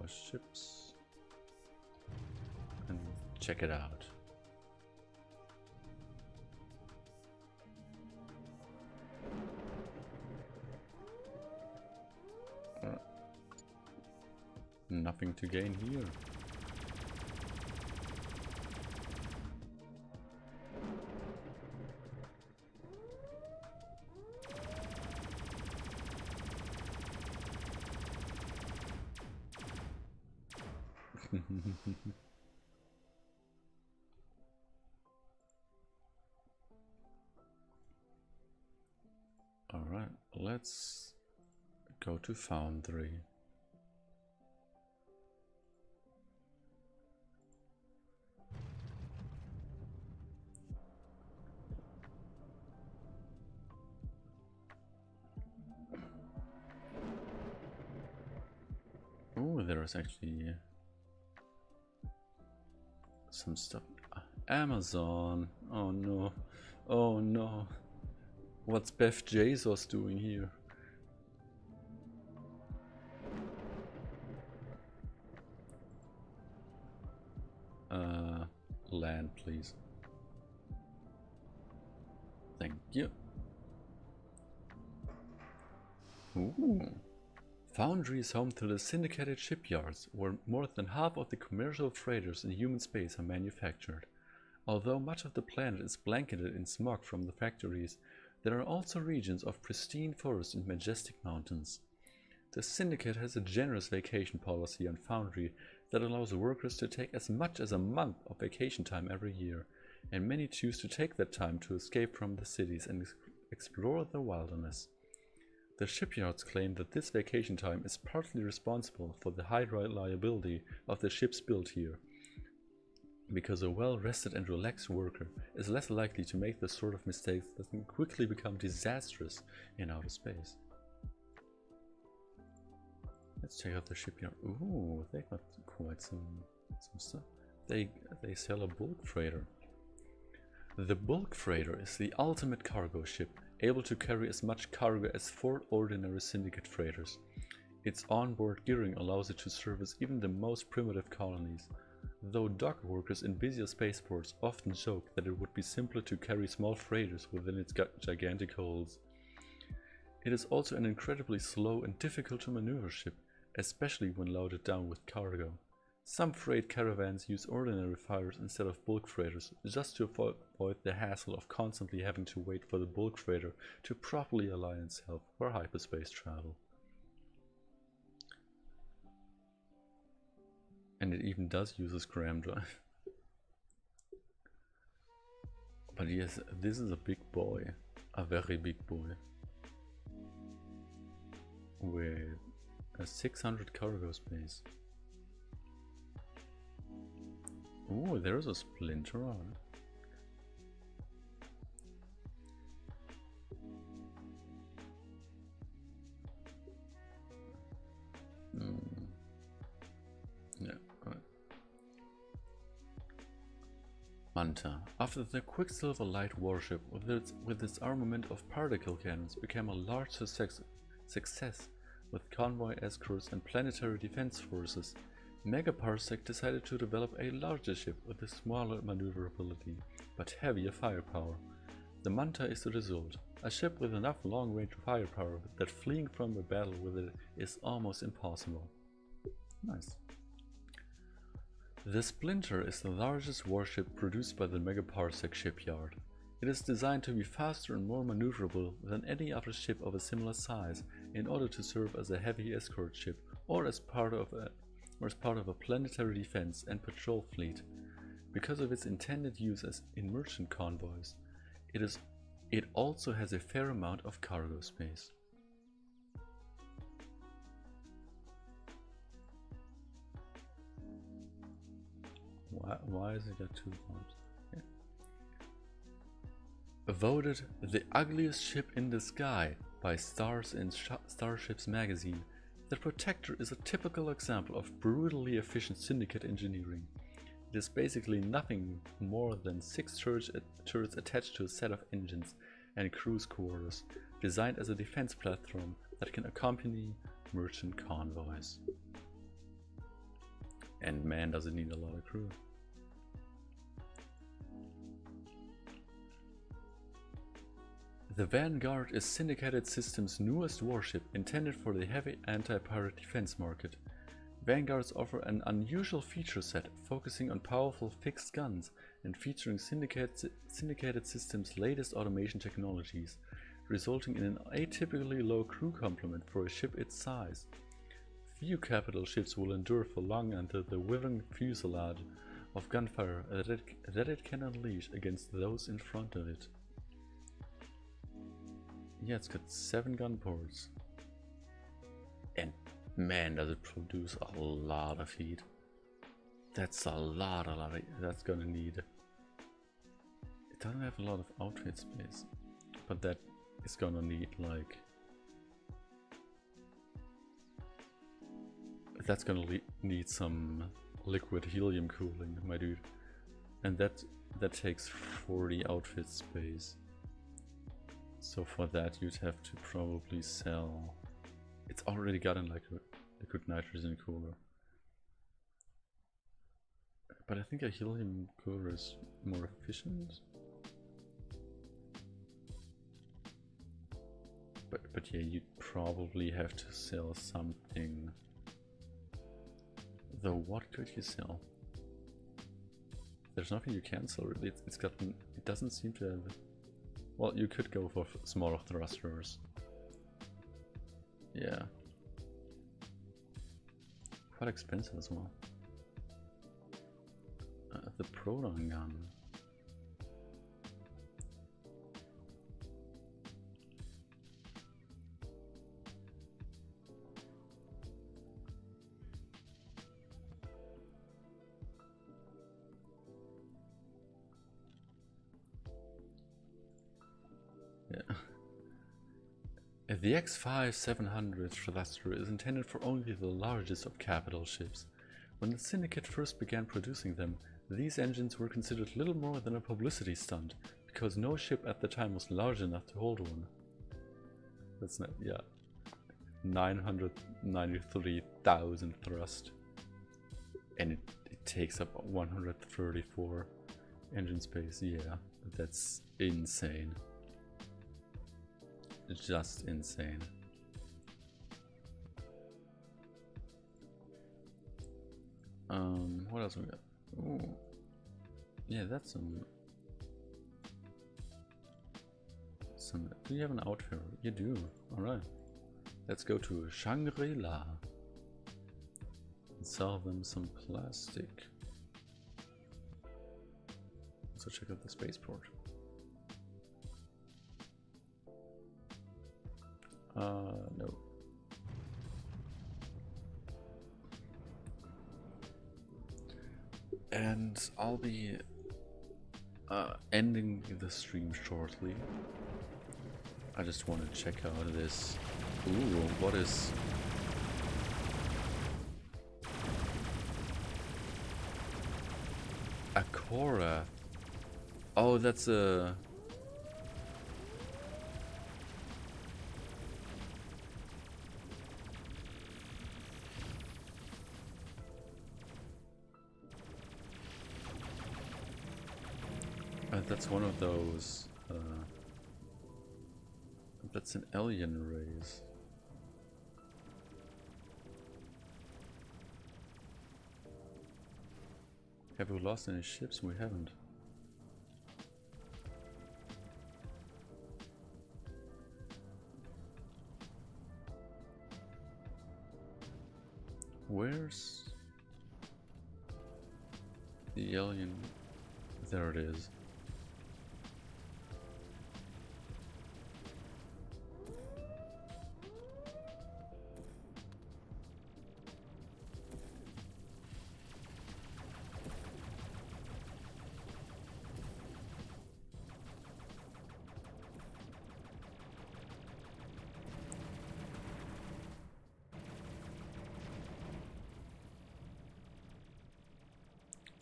ships and check it out. Nothing to gain here. Alright, let's go to Foundry. Oh, there is actually some stuff. Amazon. Oh no. Oh no. What's Beth Jesus doing here? Land, please. Thank you. Ooh. Foundry is home to the syndicated shipyards, where more than half of the commercial freighters in human space are manufactured. Although much of the planet is blanketed in smog from the factories, there are also regions of pristine forests and majestic mountains. The syndicate has a generous vacation policy on Foundry that allows workers to take as much as a month of vacation time every year, and many choose to take that time to escape from the cities and explore the wilderness. The shipyards claim that this vacation time is partly responsible for the high reliability of the ships built here, because a well-rested and relaxed worker is less likely to make the sort of mistakes that can quickly become disastrous in outer space. Let's check out the shipyard. Ooh, they got quite some stuff. They sell a bulk freighter. The bulk freighter is the ultimate cargo ship, able to carry as much cargo as 4 ordinary syndicate freighters. Its onboard gearing allows it to service even the most primitive colonies, though dock workers in busier spaceports often joke that it would be simpler to carry small freighters within its gigantic holds. It is also an incredibly slow and difficult to maneuver ship, especially when loaded down with cargo. Some freight caravans use ordinary fighters instead of bulk freighters, just to avoid the hassle of constantly having to wait for the bulk freighter to properly align itself for hyperspace travel. And it even does use a scram drive. But yes, this is a big boy, a very big boy, with a 600 cargo space. Ooh, there's a splinter on it. Yeah, right. Manta, after the Quicksilver Light warship with its armament of particle cannons became a large success with convoy escorts and planetary defense forces, Megaparsec decided to develop a larger ship with a smaller maneuverability but heavier firepower. The Manta is the result, a ship with enough long-range firepower that fleeing from a battle with it is almost impossible. Nice. The Splinter is the largest warship produced by the Megaparsec shipyard. It is designed to be faster and more maneuverable than any other ship of a similar size in order to serve as a heavy escort ship or as part of a planetary defense and patrol fleet. Because of its intended use as in merchant convoys, it also has a fair amount of cargo space. Why has it got 2 bombs? Yeah. Voted the ugliest ship in the sky by Stars in Starships magazine, the Protector is a typical example of brutally efficient syndicate engineering. It is basically nothing more than 6 turrets attached to a set of engines and cruise quarters, designed as a defense platform that can accompany merchant convoys. And man, does it need a lot of crew. The Vanguard is Syndicated Systems' newest warship intended for the heavy anti-pirate defense market. Vanguards offer an unusual feature set focusing on powerful fixed guns and featuring Syndicated Systems' latest automation technologies, resulting in an atypically low crew complement for a ship its size. Few capital ships will endure for long under the withering fuselage of gunfire that it can unleash against those in front of it. Yeah, it's got 7 gun ports. And man, does it produce a lot of heat. That's a lot of that's gonna need. It doesn't have a lot of outfit space, but that is gonna need like. That's gonna need some liquid helium cooling, my dude. And that takes 40 outfit space. So for that you'd have to probably sell. It's already gotten like a liquid nitrogen cooler. But I think a helium cooler is more efficient. But yeah, you'd probably have to sell something. Though what could you sell? There's nothing you can sell really. It doesn't seem to have. Well, you could go for smaller thrusters. Yeah. Quite expensive as well. The proton gun. The X-5700 thruster is intended for only the largest of capital ships. When the Syndicate first began producing them, these engines were considered little more than a publicity stunt, because no ship at the time was large enough to hold one. That's not, yeah. 993,000 thrust. And it takes up 134 engine space, yeah. That's insane. Just insane. What else we got? Ooh. Yeah, that's some. Do you have an outfit? You do. Alright. Let's go to Shangri-La and sell them some plastic. So check out the spaceport. No. And I'll be ending the stream shortly. I just want to check out this. Ooh, what is... a Cora? Oh, that's a... that's one of those... that's an alien race. Have we lost any ships? We haven't. Where's the alien? There it is.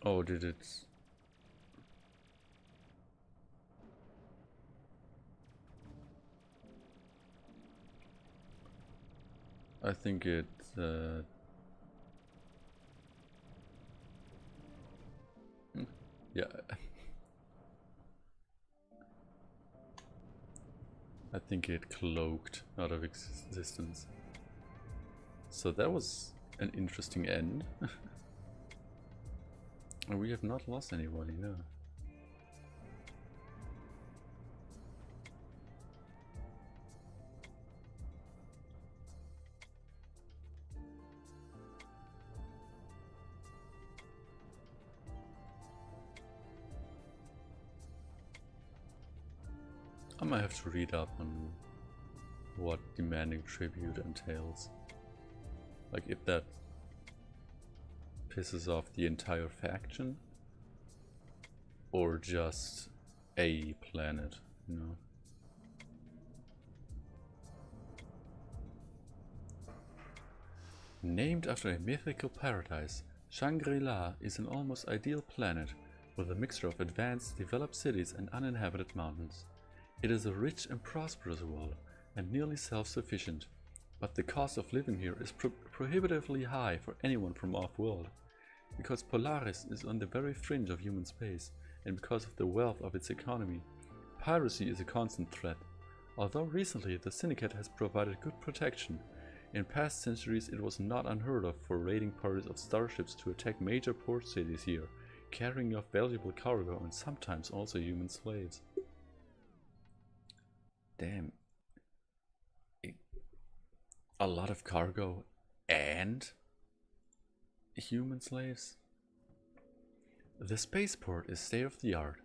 Oh, did it? I think it. Yeah. I think it cloaked out of existence. So that was an interesting end. And we have not lost anybody, no. I might have to read up on what demanding tribute entails. Like if that pisses off the entire faction or just a planet, you know. Named after a mythical paradise, Shangri-La is an almost ideal planet with a mixture of advanced, developed cities and uninhabited mountains. It is a rich and prosperous world and nearly self-sufficient, but the cost of living here is prohibitively high for anyone from off-world. Because Polaris is on the very fringe of human space, and because of the wealth of its economy, piracy is a constant threat. Although recently the Syndicate has provided good protection, in past centuries it was not unheard of for raiding parties of starships to attack major port cities here, carrying off valuable cargo and sometimes also human slaves. Damn. A lot of cargo and human slaves? The spaceport is state-of-the-art.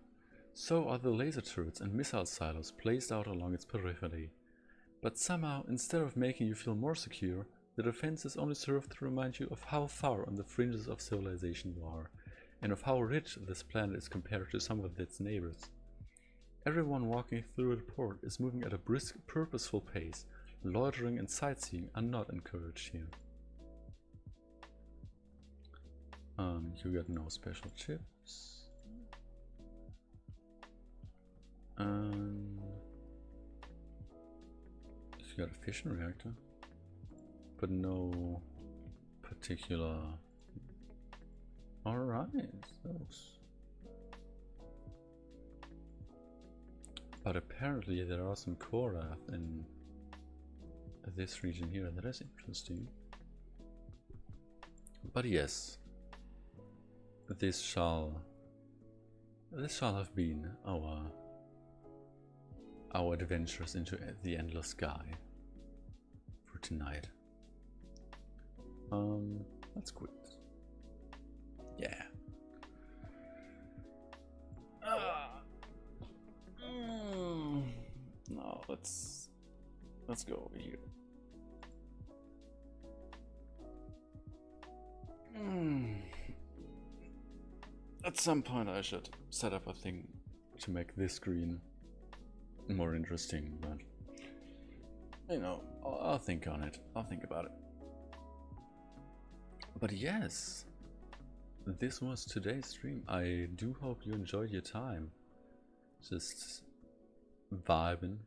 So are the laser turrets and missile silos placed out along its periphery. But somehow, instead of making you feel more secure, the defenses only serve to remind you of how far on the fringes of civilization you are, and of how rich this planet is compared to some of its neighbors. Everyone walking through the port is moving at a brisk, purposeful pace. Loitering and sightseeing are not encouraged here. You got no special chips. You got a fission reactor, but no particular. Alright, those. But apparently there are some Korath in this region here. That is interesting. But yes, this shall have been our adventures into the endless sky for tonight. Let's quit. Yeah. No, let's go over here. At some point I should set up a thing to make this screen more interesting, but you know, I'll think on it. I'll think about it. But yes, this was today's stream. I do hope you enjoyed your time. Just vibing,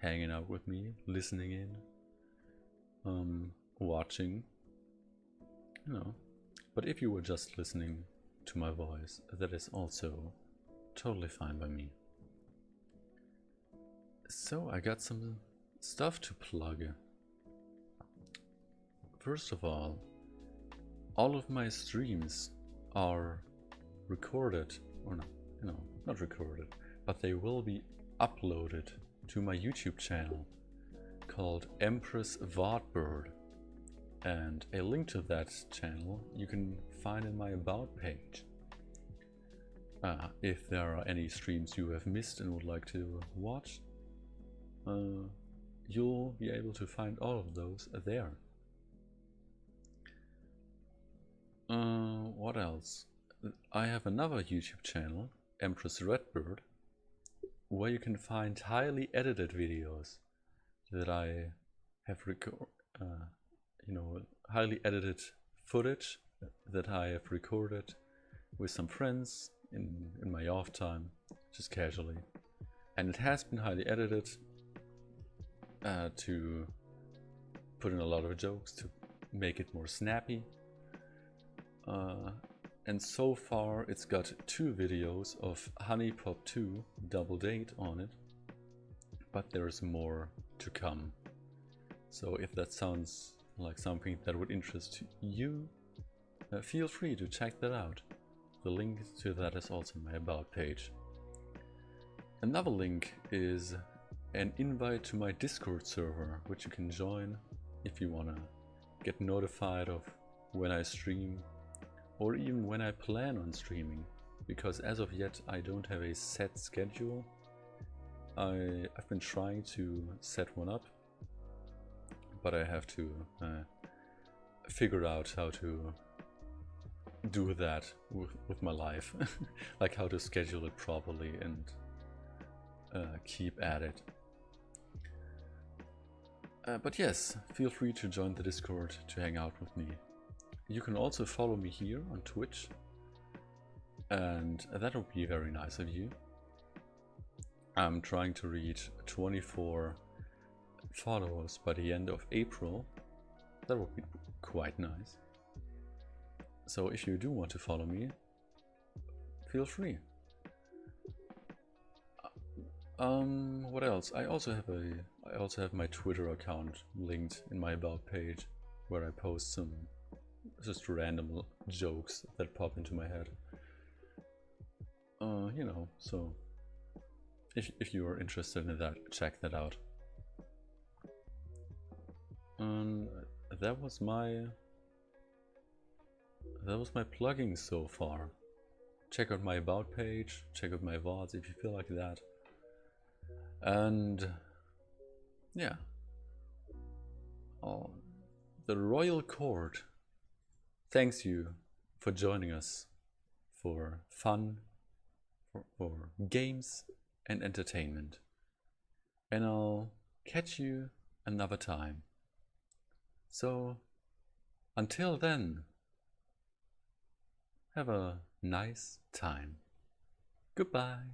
hanging out with me, listening in, watching, you know. But if you were just listening to my voice, that is also totally fine by me. So I got some stuff to plug. First of all of my streams are recorded, or not, you know, not recorded, but they will be uploaded to my YouTube channel called Empress Redbird, and a link to that channel you can find in my about page. If there are any streams you have missed and would like to watch, you'll be able to find all of those there. What else? I have another YouTube channel, Empress Redbird, where you can find highly edited videos that I have highly edited footage that I have recorded with some friends in my off time, just casually. And it has been highly edited to put in a lot of jokes to make it more snappy. And so far it's got 2 videos of Honey Pop 2 Double Date on it, but there's more to come. So if that sounds like something that would interest you, feel free to check that out. The link to that is also in my about page. Another link is an invite to my Discord server, which you can join if you wanna get notified of when I stream, or even when I plan on streaming, because as of yet I don't have a set schedule. I've been trying to set one up, but I have to figure out how to do that with my life. Like how to schedule it properly and keep at it. But yes, feel free to join the Discord to hang out with me. You can also follow me here on Twitch, and that would be very nice of you. I'm trying to reach 24 followers by the end of April. That would be quite nice. So if you do want to follow me, feel free. What else? I also have my Twitter account linked in my about page, where I post some just random jokes that pop into my head. You know, so if you are interested in that, check that out. That was my plugging so far. Check out my about page, check out my VODs if you feel like that. And yeah, the Royal Court thanks you for joining us for fun, for games and entertainment. And I'll catch you another time. So until then, have a nice time. Goodbye.